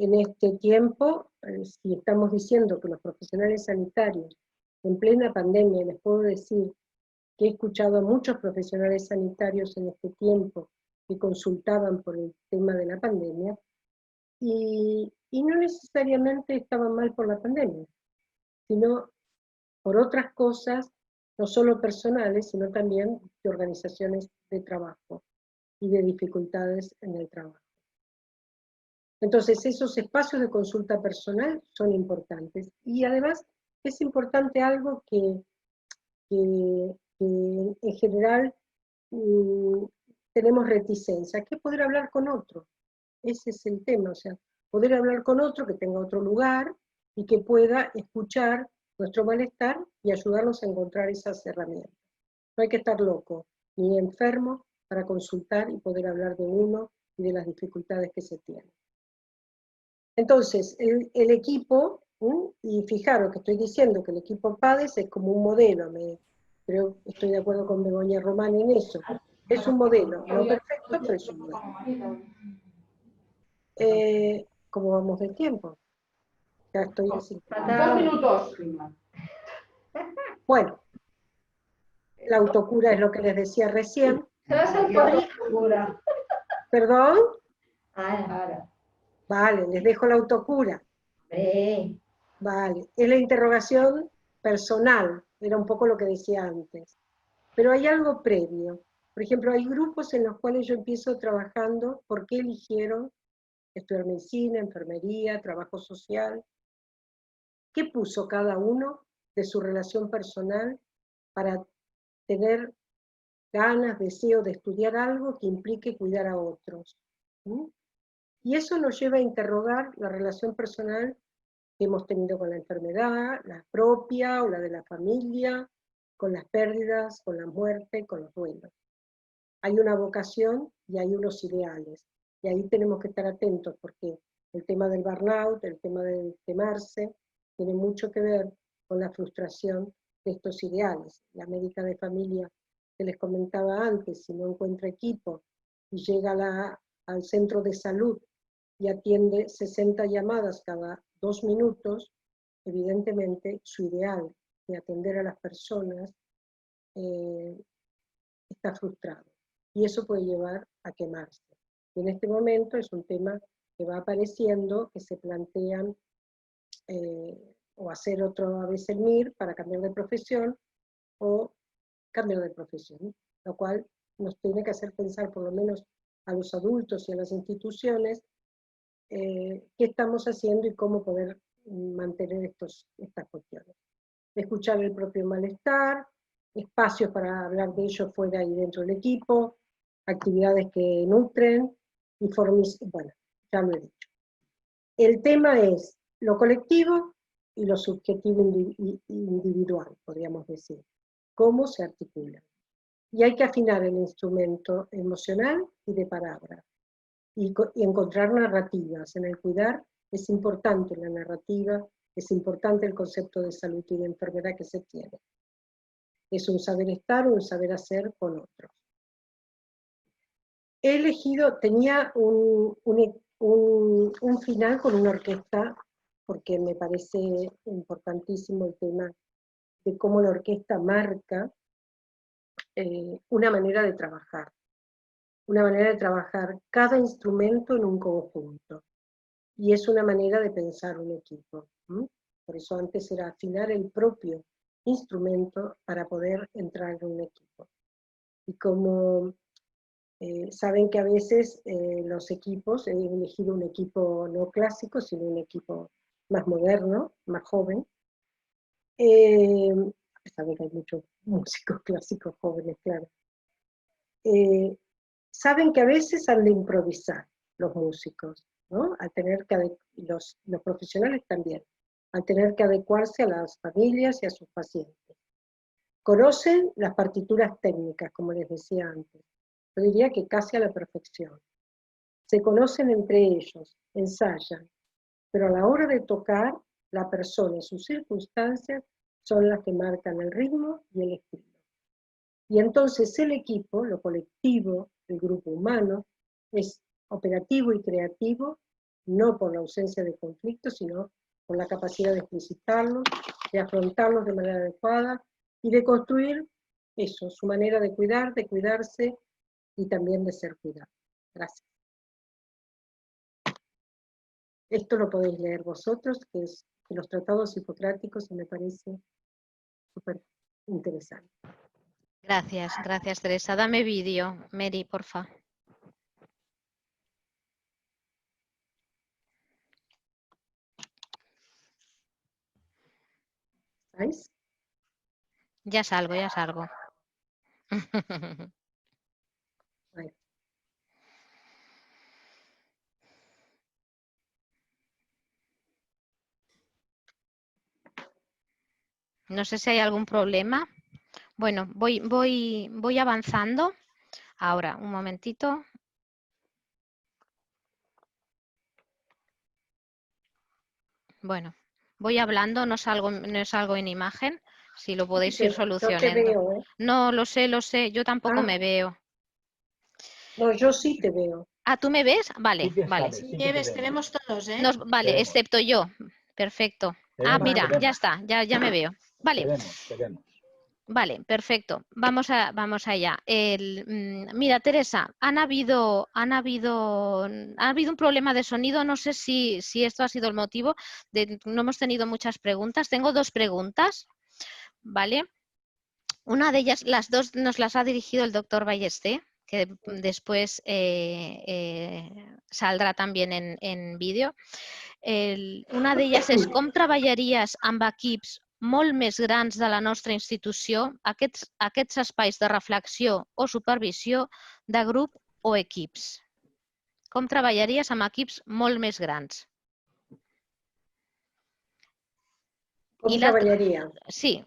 En este tiempo, si estamos diciendo que los profesionales sanitarios en plena pandemia, les puedo decir que he escuchado a muchos profesionales sanitarios en este tiempo que consultaban por el tema de la pandemia, y no necesariamente estaban mal por la pandemia, sino por otras cosas, no solo personales, sino también de organizaciones de trabajo y de dificultades en el trabajo. Entonces, esos espacios de consulta personal son importantes. Y además es importante algo que en general tenemos reticencia, que es poder hablar con otro. Ese es el tema, o sea, poder hablar con otro que tenga otro lugar y que pueda escuchar nuestro malestar y ayudarnos a encontrar esas herramientas. No hay que estar loco ni enfermo para consultar y poder hablar de uno y de las dificultades que se tienen. Entonces, el equipo, y fijaros que estoy diciendo que el equipo PADES es como un modelo, creo que estoy de acuerdo con Begoña Román en eso. Es un modelo, no perfecto, pero es un modelo. ¿Cómo vamos del tiempo? Ya estoy así. 2 minutos. Bueno, la autocura es lo que les decía recién. ¿Perdón? Ahora. Vale, les dejo la autocura. Vale, es la interrogación personal, era un poco lo que decía antes. Pero hay algo previo. Por ejemplo, hay grupos en los cuales yo empiezo trabajando por qué eligieron estudiar medicina, enfermería, trabajo social. ¿Qué puso cada uno de su relación personal para tener ganas, deseo de estudiar algo que implique cuidar a otros? Y eso nos lleva a interrogar la relación personal que hemos tenido con la enfermedad, la propia o la de la familia, con las pérdidas, con la muerte, con los duelos. Hay una vocación y hay unos ideales. Y ahí tenemos que estar atentos porque el tema del burnout, el tema del quemarse, tiene mucho que ver con la frustración de estos ideales. La médica de familia que les comentaba antes, si no encuentra equipo y llega al centro de salud y atiende 60 llamadas cada 2 minutos, evidentemente su ideal de atender a las personas está frustrado. Y eso puede llevar a quemarse. Y en este momento es un tema que va apareciendo, que se plantean o hacer otro vez el MIR para cambiar de profesión o cambiar de profesión, lo cual nos tiene que hacer pensar por lo menos a los adultos y a las instituciones qué estamos haciendo y cómo poder mantener estas cuestiones. Escuchar el propio malestar, espacios para hablar de ello fuera y dentro del equipo, actividades que nutren, bueno, ya lo he dicho. El tema es lo colectivo y lo subjetivo individual, podríamos decir. Cómo se articulan. Y hay que afinar el instrumento emocional y de palabra. Y encontrar narrativas. En el cuidar es importante la narrativa, es importante el concepto de salud y de enfermedad que se tiene. Es un saber estar o un saber hacer con otros. He elegido, tenía un final con una orquesta, porque me parece importantísimo el tema de cómo la orquesta marca una manera de trabajar. Una manera de trabajar cada instrumento en un conjunto. Y es una manera de pensar un equipo. Por eso antes era afinar el propio instrumento para poder entrar en un equipo. Y como saben que a veces los equipos, he elegido un equipo no clásico, sino un equipo más moderno, más joven. Saben que hay muchos músicos clásicos jóvenes, claro. Saben que a veces han de improvisar los músicos, ¿no? Al tener que los profesionales también, al tener que adecuarse a las familias y a sus pacientes. Conocen las partituras técnicas, como les decía antes. Yo diría que casi a la perfección. Se conocen entre ellos, ensayan, pero a la hora de tocar, la persona y sus circunstancias son las que marcan el ritmo y el estilo. Y entonces el equipo, lo colectivo, el grupo humano, es operativo y creativo, no por la ausencia de conflictos, sino por la capacidad de explicitarlos, de afrontarlos de manera adecuada y de construir eso, su manera de cuidar, de cuidarse y también de ser cuidado. Gracias. Esto lo podéis leer vosotros, que es de los tratados hipocráticos, y me parece súper interesante. Gracias, gracias Teresa. Dame vídeo, Mary, porfa. ¿Estáis? Ya salgo, ya salgo. Ahí. No sé si hay algún problema. Bueno, voy avanzando. Ahora, un momentito. Bueno, voy hablando, no salgo en imagen. Si lo podéis ir Yo te solucionando. veo, ¿eh? No, lo sé. Yo tampoco Ah. me veo. No, yo sí te veo. Ah, ¿tú me ves? Vale, Sí que vale. sabes, sí que te Nieves, vemos. tenemos todos, ¿eh? Vale, Te vemos. excepto yo. Perfecto. Te Ah, vemos, mira, te vemos. ya está, ya me veo. Te Vale, vemos, te vemos. vale, perfecto. Vamos allá. Mira, Teresa, ha habido un problema de sonido. No sé si esto ha sido el motivo. No hemos tenido muchas preguntas. Tengo 2 preguntas, ¿vale? Una de ellas, las 2 nos las ha dirigido el doctor Ballester, que después saldrà también en vídeo. Una d'elles és com treballaries amb equips molt més grans de la nostra institució aquests espais de reflexió o supervisió de grup o equips. Com treballaries amb equips molt més grans? Com I l'altra- treballaria? Sí,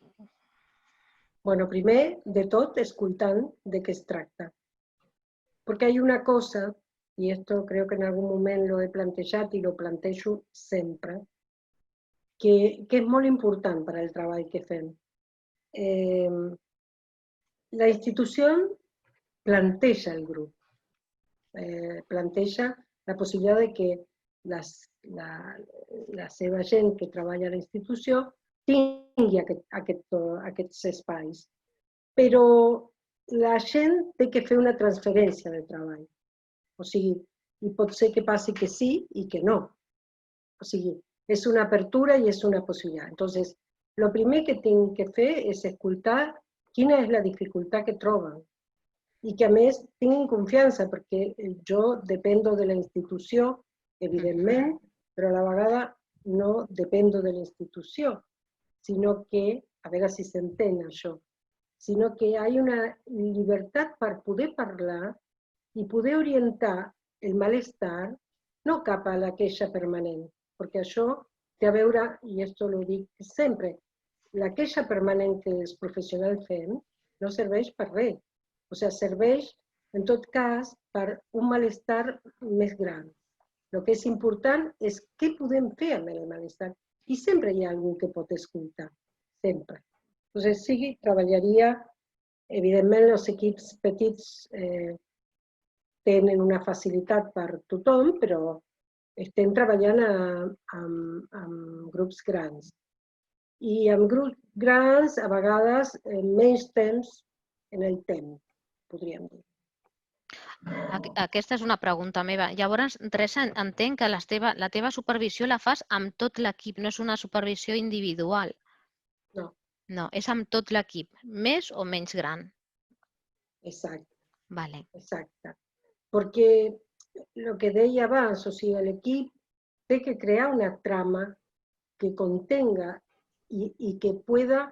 Bueno, primer de tot, escoltant de què es tracta. Porque hay una cosa, y esto creo que en algún moment lo he plantejat i lo plantejo sempre, que és molt important per al treball que fem. La institució planteja el grup, planteja la possibilitat de que la seva gent que treballa a la institució tingui aquests espais. Però la gent té que fer una transferència de treball. O sigui, i pot ser que passi que sí i que no. O sigui, és una apertura i és una possibilitat. Entonces, lo primer que tinc que fer és escoltar quina és la dificultat que troben. I que a més tinguin confiança, perquè jo dependo de la institució, evidentment, però a la vegada no dependo de la institució, sinó que, a veure si s'entén això, sinó que hi ha una llibertat per poder parlar i poder orientar el malestar no cap a la queixa permanent, perquè això té a veure, i esto lo dic sempre, la queixa permanent que els professionals fem no serveix per res. O sigui, serveix, en tot cas, per un malestar més gran. El que és important és què podem fer amb el malestar. I sempre hi ha algú que pot escoltar, sempre. Entonces, sí, treballaria, evidentment, els equips petits tenen una facilitat per tothom, però estem treballant amb grups grans. I amb grups grans, a vegades, menys temps en el temps, podríem dir. Aquesta és una pregunta meva. Llavors, Teresa, entenc que la teva supervisió la fas amb tot l'equip, no és una supervisió individual. No. No, és amb tot l'equip, més o menys gran. Exacte. Vale. Exacte. Perquè el que deia abans, o sigui, l'equip té que crear una trama que contenga i que pueda...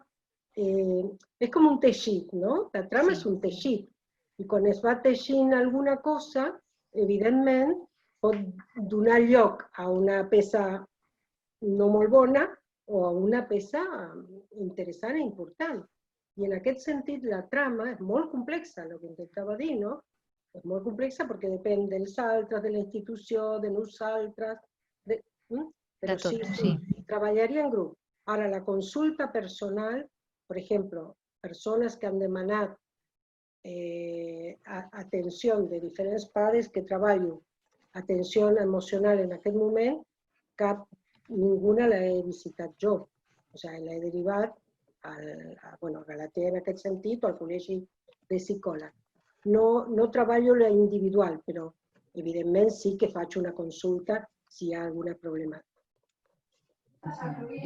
és com un teixit, no? La trama és un teixit. I quan es va teixint alguna cosa, evidentment, pot donar lloc a una peça no molt bona o a una peça interessant i important. I en aquest sentit, la trama és molt complexa, el que intentava dir, no? És molt complexa perquè depèn dels altres, de la institució, de nosaltres, però sí, treballaria en grup. Ara, la consulta personal, per exemple, persones que han demanat atenció de diferents pares que treballo, atenció emocional en aquest moment, ninguna l'he visitat jo. O sigui, l'he derivat a Galatea en aquest sentit o al col·legi de psicòleg. No treballo la individual, però evidentment sí que faig una consulta si hi ha alguna problemàtica.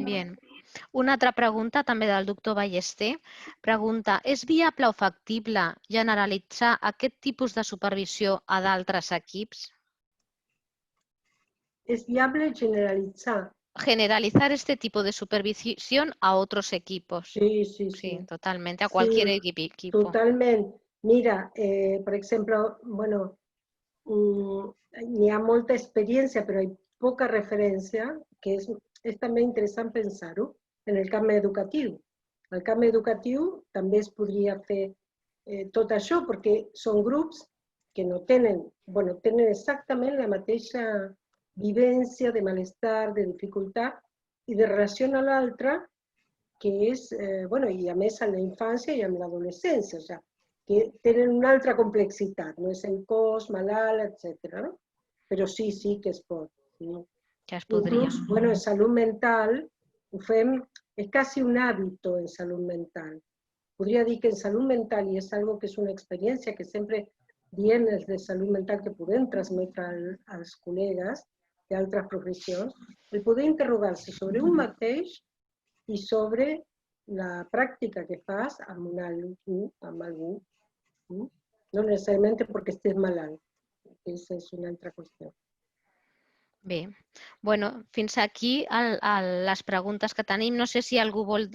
Bien. Una altra pregunta també del doctor Ballester. Pregunta, és viable o factible generalitzar aquest tipus de supervisió a d'altres equips? És viable generalitzar. Generalizar este tipo de supervisión a otros equipos. Sí, sí, Sí, sí. totalmente, a cualquier Sí, equipo. Totalment. Mira, per exemple, bueno, n'hi ha molta experiència, però hi ha poca referència, que és també interessant pensar-ho, en el camp educatiu. En el camp educatiu també es podria fer tot això, perquè són grups que no tenen, bueno, tenen exactament la mateixa vivència de malestar, de dificultat i de relació a l'altre, que és, bueno, i a més en la infància i en l'adolescència, o sigui, que tenen una altra complexitat, no és el cos, malalt, etc. No? Però sí, sí que es pot. Sí. Que es podria. Inclús, bueno, en salut mental ho fem, és quasi un hàbito en salut mental. Podria dir que en salut mental, i és algo que és una experiència que sempre diem els de salut mental que podem transmetre als col·legues d'altres professions, el poder interrogar-se sobre un mateix i sobre la pràctica que fas amb algú. No necessàriament perquè estés malalt. Aquesta és una altra qüestió. Bé, bueno, fins aquí les preguntes que tenim. No sé si algú vol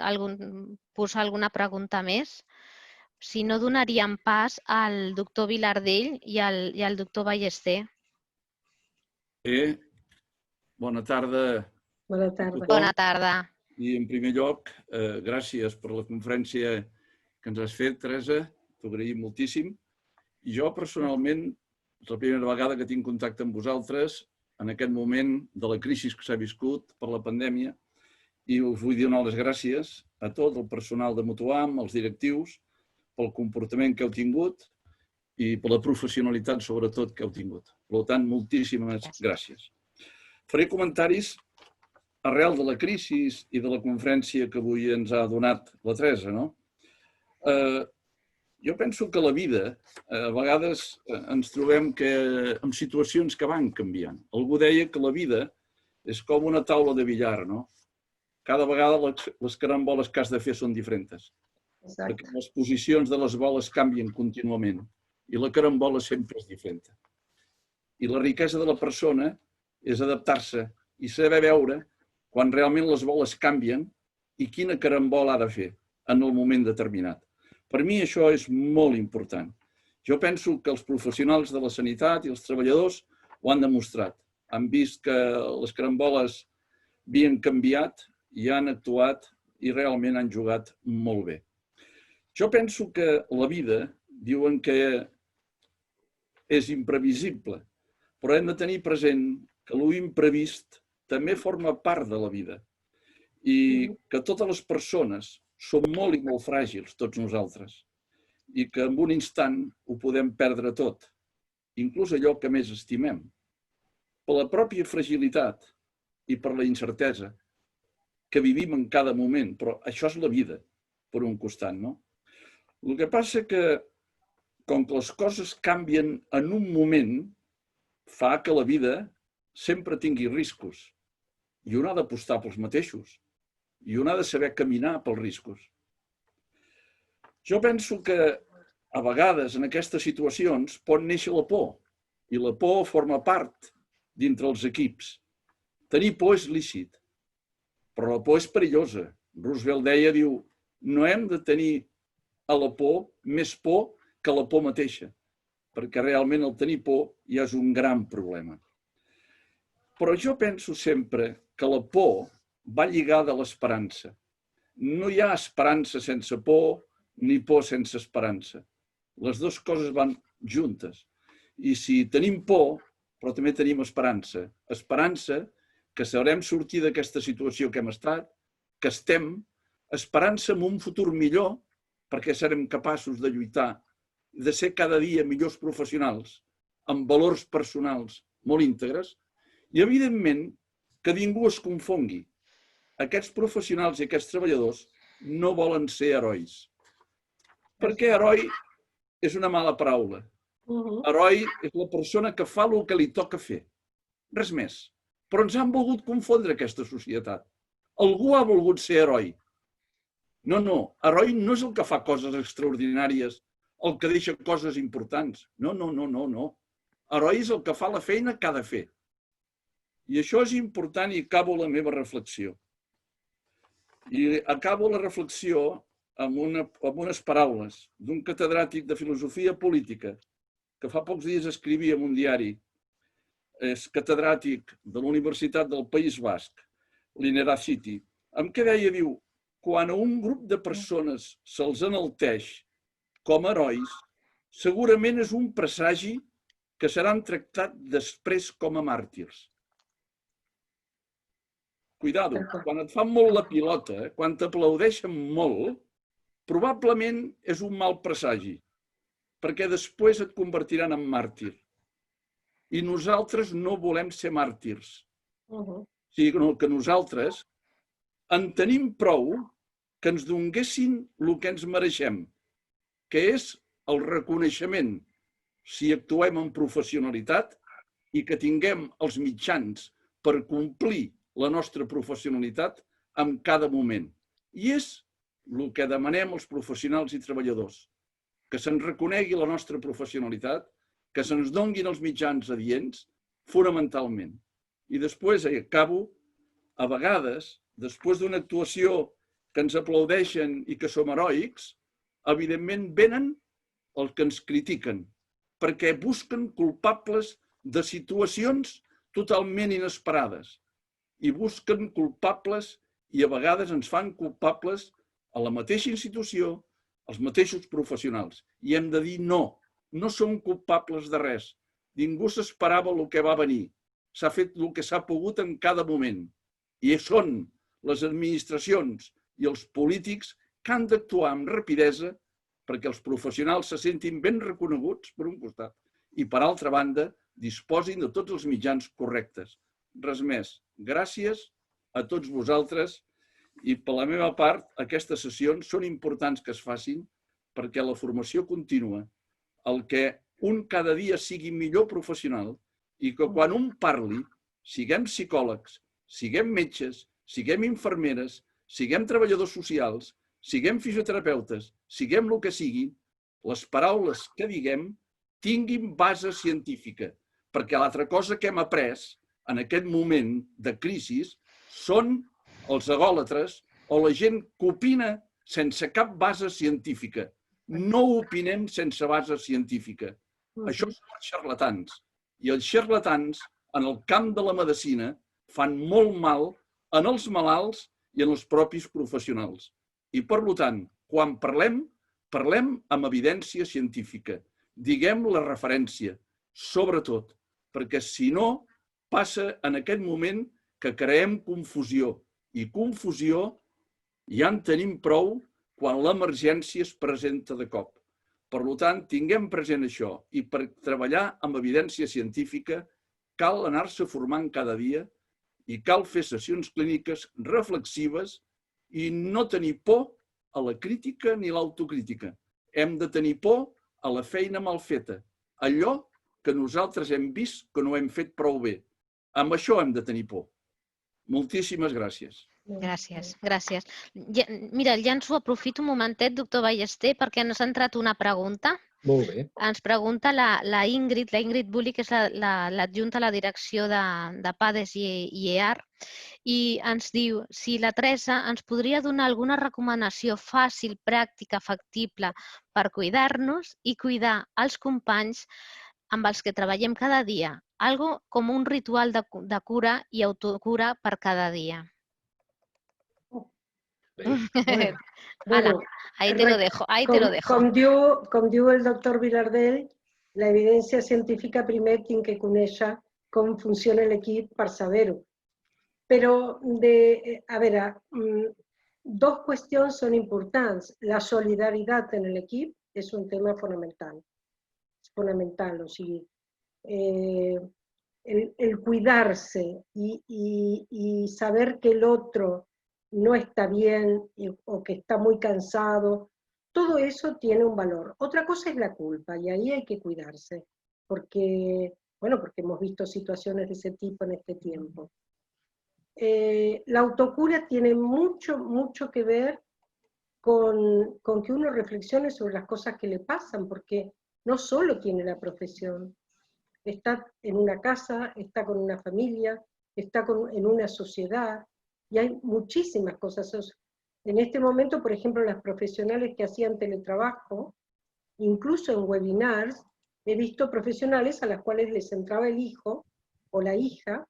posar alguna pregunta més. Si no, donaríem pas al doctor Vilardell i al doctor Ballester. Bé, bona tarda. Bona tarda. Bona tarda. I en primer lloc, gràcies per la conferència que ens has fet, Teresa. T'ho agraïm moltíssim. I jo, personalment, és la primera vegada que tinc contacte amb vosaltres en aquest moment de la crisi que s'ha viscut per la pandèmia i us vull donar les gràcies a tot el personal de Mutuam, als directius, pel comportament que heu tingut i per la professionalitat, sobretot, que heu tingut. Per tant, moltíssimes gràcies. Faré comentaris arrel de la crisi i de la conferència que avui ens ha donat la Teresa, no? Jo penso que la vida, a vegades ens trobem en situacions que van canviant. Algú deia que la vida és com una taula de billar, no? Cada vegada les caramboles que has de fer són diferents. Perquè les posicions de les boles canvien contínuament i la carambola sempre és diferent. I la riquesa de la persona és adaptar-se i saber veure quan realment les boles canvien i quina carambola ha de fer en el moment determinat. Per mi això és molt important. Jo penso que els professionals de la sanitat i els treballadors ho han demostrat. Han vist que les caramboles havien canviat i han actuat i realment han jugat molt bé. Jo penso que la vida, diuen que és imprevisible, però hem de tenir present que l'imprevist també forma part de la vida i que totes les persones som molt i molt fràgils, tots nosaltres, i que en un instant ho podem perdre tot, inclús allò que més estimem, per la pròpia fragilitat i per la incertesa que vivim en cada moment, però això és la vida, per un costat, no? El que passa que, com que les coses canvien en un moment, fa que la vida sempre tingui riscos i un ha d'apostar pels mateixos i un ha de saber caminar pels riscos. Jo penso que a vegades en aquestes situacions pot néixer la por i la por forma part dintre els equips. Tenir por és lícit, però la por és perillosa. Roosevelt deia, diu, no hem de tenir a la por més por que la por mateixa, perquè realment el tenir por ja és un gran problema. Però jo penso sempre que la por va lligada a l'esperança. No hi ha esperança sense por, ni por sense esperança. Les dues coses van juntes. I si tenim por, però també tenim esperança. Esperança que sabrem sortir d'aquesta situació que hem estat, que estem, esperança en un futur millor, perquè serem capaços de lluitar, de ser cada dia millors professionals, amb valors personals molt íntegres, i evidentment que ningú es confongui. Aquests professionals i aquests treballadors no volen ser herois. Perquè heroi és una mala paraula. Heroi és la persona que fa el que li toca fer. Res més. Però ens han volgut confondre aquesta societat. Algú ha volgut ser heroi. No. Heroi no és el que fa coses extraordinàries, el que deixa coses importants. No. Heroi és el que fa la feina que ha de fer. I això és important i acabo la meva reflexió. I acabo la reflexió amb unes paraules d'un catedràtic de filosofia política que fa pocs dies escrivia en un diari. És catedràtic de la Universitat del País Basc, l'Ineracity, amb què deia, diu, quan a un grup de persones se'ls enalteix com a herois, segurament és un presagi que seran tractats després com a màrtirs. Cuidado, quan et fan molt la pilota, quan t'aplaudeixen molt, probablement és un mal presagi, perquè després et convertiran en màrtir. I nosaltres no volem ser màrtirs. Sinó que nosaltres en tenim prou que ens donguessin el que ens mereixem, que és el reconeixement si actuem amb professionalitat i que tinguem els mitjans per complir la nostra professionalitat en cada moment. I és el que demanem als professionals i treballadors, que se'ns reconegui la nostra professionalitat, que se'ns donguin els mitjans adients, fonamentalment. I després, acabo, a vegades, després d'una actuació que ens aplaudeixen i que som heroics, evidentment venen els que ens critiquen, perquè busquen culpables de situacions totalment inesperades. I busquen culpables i a vegades ens fan culpables a la mateixa institució, els mateixos professionals. I hem de dir no. No som culpables de res. Ningú s'esperava el que va venir. S'ha fet el que s'ha pogut en cada moment. I són les administracions i els polítics que han d'actuar amb rapidesa perquè els professionals se sentin ben reconeguts, per un costat, i per altra banda, disposin de tots els mitjans correctes. Res més. Gràcies a tots vosaltres i per la meva part, aquestes sessions són importants que es facin perquè la formació contínua, el que un cada dia sigui millor professional i que quan un parli, siguem psicòlegs, siguem metges, siguem infermeres, siguem treballadors socials, siguem fisioterapeutes, siguem el que siguin, les paraules que diguem tinguin base científica, perquè l'altra cosa que hem après en aquest moment de crisi són els egòlatres o la gent que opina sense cap base científica. No opinem sense base científica. Això són els xarlatans. I els xarlatans, en el camp de la medicina, fan molt mal en els malalts i en els propis professionals. I, per tant, quan parlem, parlem amb evidència científica. Diguem la referència, sobretot, perquè si no, passa en aquest moment que creem confusió. I confusió ja en tenim prou quan l'emergència es presenta de cop. Per tant, tinguem present això i per treballar amb evidència científica cal anar-se formant cada dia i cal fer sessions clíniques reflexives i no tenir por a la crítica ni l'autocrítica. Hem de tenir por a la feina mal feta, allò que nosaltres hem vist que no hem fet prou bé. Amb això hem de tenir por. Moltíssimes gràcies. Gràcies. Mira, llanço, aprofito un momentet, doctor Ballester, perquè ens ha entrat una pregunta. Molt bé. Ens pregunta la Ingrid Bulli, que és l'adjunta a la direcció de PADES i EAR, i ens diu si la Teresa ens podria donar alguna recomanació fàcil, pràctica, factible per cuidar-nos i cuidar els companys amb els que treballem cada dia. Algo com un ritual de cura i autocura per cada dia. Bueno, ahí te lo dejo. Com diu el doctor Vilardell, la evidència científica primer tinc que conèixer com funciona l'equip per saber-ho. Però, a veure, dos qüestions són importants. La solidaritat en l'equip és un tema fonamental. És fonamental, o sigui, el cuidarse y saber que el otro no está bien o que está muy cansado todo eso tiene un valor. Otra cosa es la culpa, y ahí hay que cuidarse, porque hemos visto situaciones de ese tipo en este tiempo. La autocura tiene mucho que ver con que uno reflexione sobre las cosas que le pasan, porque no solo tiene la profesión, está en una casa, está con una familia, está en una sociedad, y hay muchísimas cosas. En este momento, por ejemplo, las profesionales que hacían teletrabajo, incluso en webinars, he visto profesionales a las cuales les entraba el hijo o la hija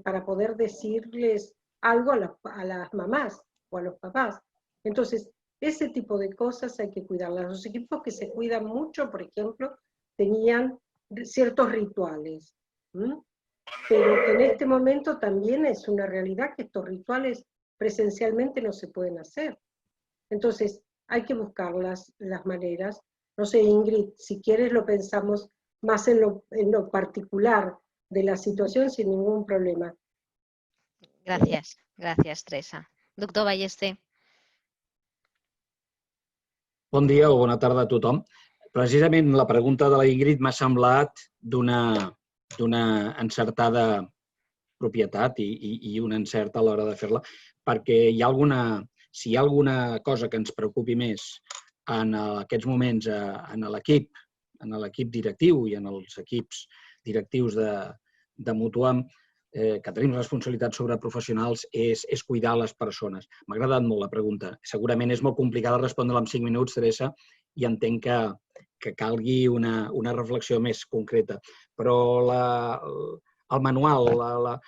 para poder decirles algo a las mamás o a los papás. Entonces, ese tipo de cosas hay que cuidarlas. Los equipos que se cuidan mucho, por ejemplo, tenían ciertos rituales. Pero en este momento también es una realidad que estos rituales presencialmente no se pueden hacer. Entonces, hay que buscar las maneras. No sé, Ingrid, si quieres lo pensamos más en lo particular de la situación sin ningún problema. Gràcies, Teresa. Doctor Ballester. Bon dia o bona tarda a tothom. Precisament la pregunta de la Ingrid m'ha semblat d'una encertada propietat i un encert a l'hora de fer-la, perquè si hi ha alguna cosa que ens preocupi més en aquests moments en l'equip directiu i en els equips directius de Mutuam, que tenim responsabilitats sobre professionals, és cuidar les persones. M'ha agradat molt la pregunta. Segurament és molt complicada respondre-la en 5 minuts, Teresa, i entenc que calgui una reflexió més concreta. Però el manual,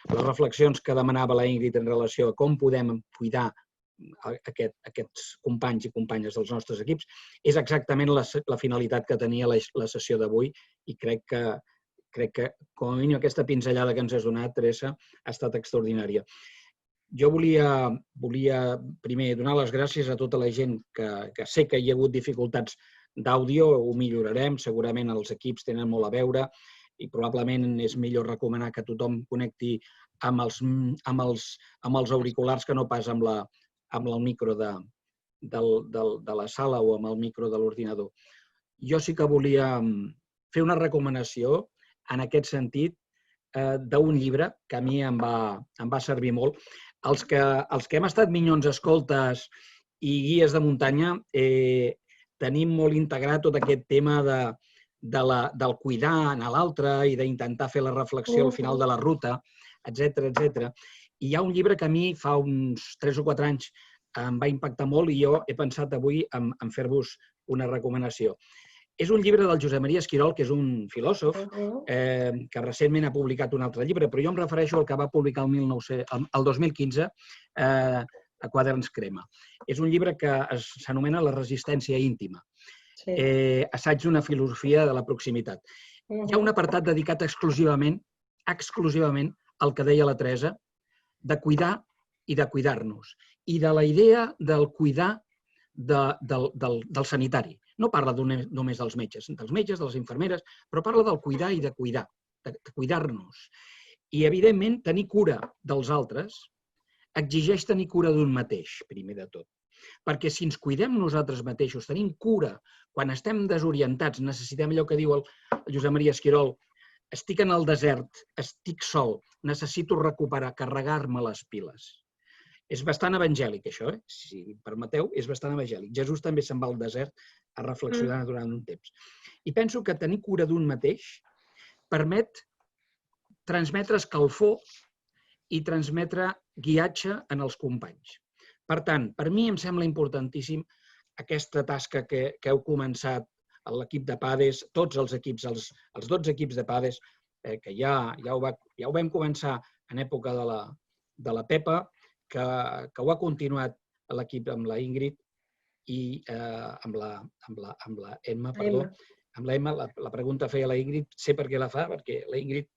les reflexions que demanava la Ingrid en relació a com podem cuidar aquests companys i companyes dels nostres equips és exactament la finalitat que tenia la sessió d'avui i crec que, com a mínim, aquesta pinzellada que ens has donat, Teresa, ha estat extraordinària. Jo volia primer donar les gràcies a tota la gent que sé que hi ha hagut dificultats d'àudio, ho millorarem, segurament els equips tenen molt a veure i probablement és millor recomanar que tothom connecti amb els auriculars que no pas amb el micro de la sala o amb el micro de l'ordinador. Jo sí que volia fer una recomanació en aquest sentit d'un llibre que a mi em va servir molt. Els que hem estat minyons escoltes i guies de muntanya tenim molt integrat tot aquest tema del cuidar a l'altre i d'intentar fer la reflexió al final de la ruta, etc. I hi ha un llibre que a mi fa uns 3 o 4 anys em va impactar molt i jo he pensat avui en fer-vos una recomanació. És un llibre del Josep Maria Esquirol, que és un filòsof, que recentment ha publicat un altre llibre, però jo em refereixo al que va publicar el 2015 a Quaderns Crema. És un llibre que s'anomena La resistència íntima. Assaig d'una filosofia de la proximitat. Hi ha un apartat dedicat exclusivament al que deia la Teresa, de cuidar i de cuidar-nos, i de la idea del cuidar del sanitari. No parla només dels metges, de les infermeres, però parla del cuidar i de cuidar, de cuidar-nos. I, evidentment, tenir cura dels altres exigeix tenir cura d'un mateix, primer de tot. Perquè si ens cuidem nosaltres mateixos, tenim cura, quan estem desorientats, necessitem allò que diu el Josep Maria Esquirol, estic en el desert, estic sol, necessito recuperar, carregar-me les piles. És bastant evangèlic, això, si permeteu, és bastant evangèlic. Jesús també se'n va al desert a reflexionar durant un temps. I penso que tenir cura d'un mateix permet transmetre escalfor i transmetre guiatge en els companys. Per tant, per mi em sembla importantíssim aquesta tasca que heu començat a l'equip de PADES, tots els equips, els 12 equips de PADES, que ja ho vam començar en època de la Pepa, que ho ha continuat l'equip amb la Ingrid i amb la Emma, perdó. Amb la Emma, la pregunta feia la Ingrid, sé per què la fa, perquè la Ingrid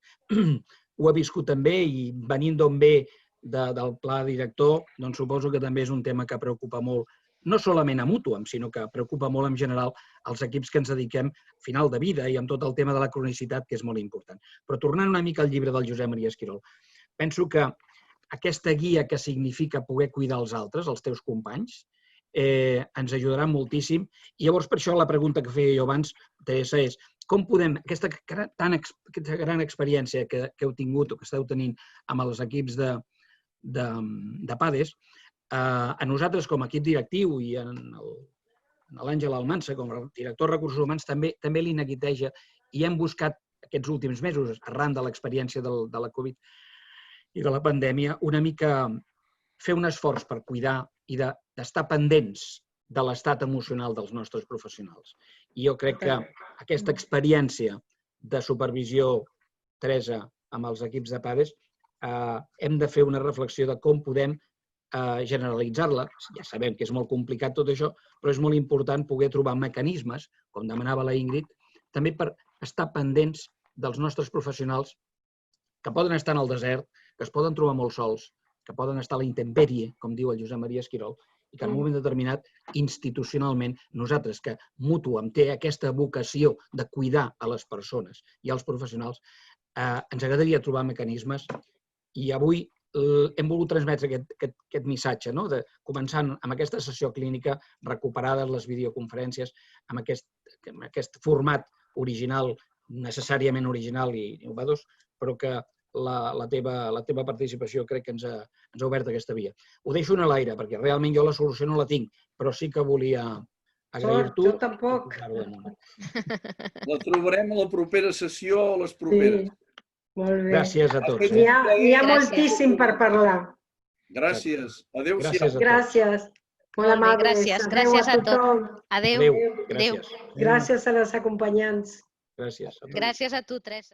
ho ha viscut també i venint d'on ve del pla director, doncs suposo que també és un tema que preocupa molt, no solament a Mutuam, sinó que preocupa molt en general els equips que ens dediquem a final de vida i amb tot el tema de la cronicitat, que és molt important. Però tornant una mica al llibre del Josep Maria Esquirol, penso que aquesta guia que significa poder cuidar els altres, els teus companys, ens ajudarà moltíssim. I llavors, per això, la pregunta que feia jo abans, Teresa, és com podem, aquesta gran experiència que heu tingut o que esteu tenint amb els equips de PADES, a nosaltres com a equip directiu i en l'Àngel Almansa, com a director de recursos humans, també li neguiteja i hem buscat aquests últims mesos, arran de l'experiència de la Covid i de la pandèmia, una mica fer un esforç per cuidar i d'estar pendents de l'estat emocional dels nostres professionals. I jo crec que aquesta experiència de supervisió, Teresa, amb els equips de PADES, hem de fer una reflexió de com podem generalitzar-la. Ja sabem que és molt complicat tot això, però és molt important poder trobar mecanismes, com demanava la Ingrid, també per estar pendents dels nostres professionals que poden estar en el desert, que es poden trobar molt sols, que poden estar a la intempèrie, com diu el Josep Maria Esquirol, i que en un moment determinat, institucionalment, nosaltres que Mútuam té aquesta vocació de cuidar a les persones i als professionals, ens agradaria trobar mecanismes i avui hem volgut transmetre aquest missatge, començant amb aquesta sessió clínica, recuperades les videoconferències, amb aquest format original, necessàriament original i innovador, però que la teva participació crec que ens ha obert aquesta via. Ho deixo en l'aire, perquè realment jo la solució no la tinc, però sí que volia agrair-t'ho. Jo tampoc. La trobarem a la propera sessió o les properes. Molt bé. Gràcies a tots. N'hi ha moltíssim per parlar. Gràcies. Adéu-siau. Gràcies. Molt amables. Gràcies a tothom. Adéu. Gràcies. Gràcies a les acompanyants. Gràcies. Gràcies a tu, Teresa.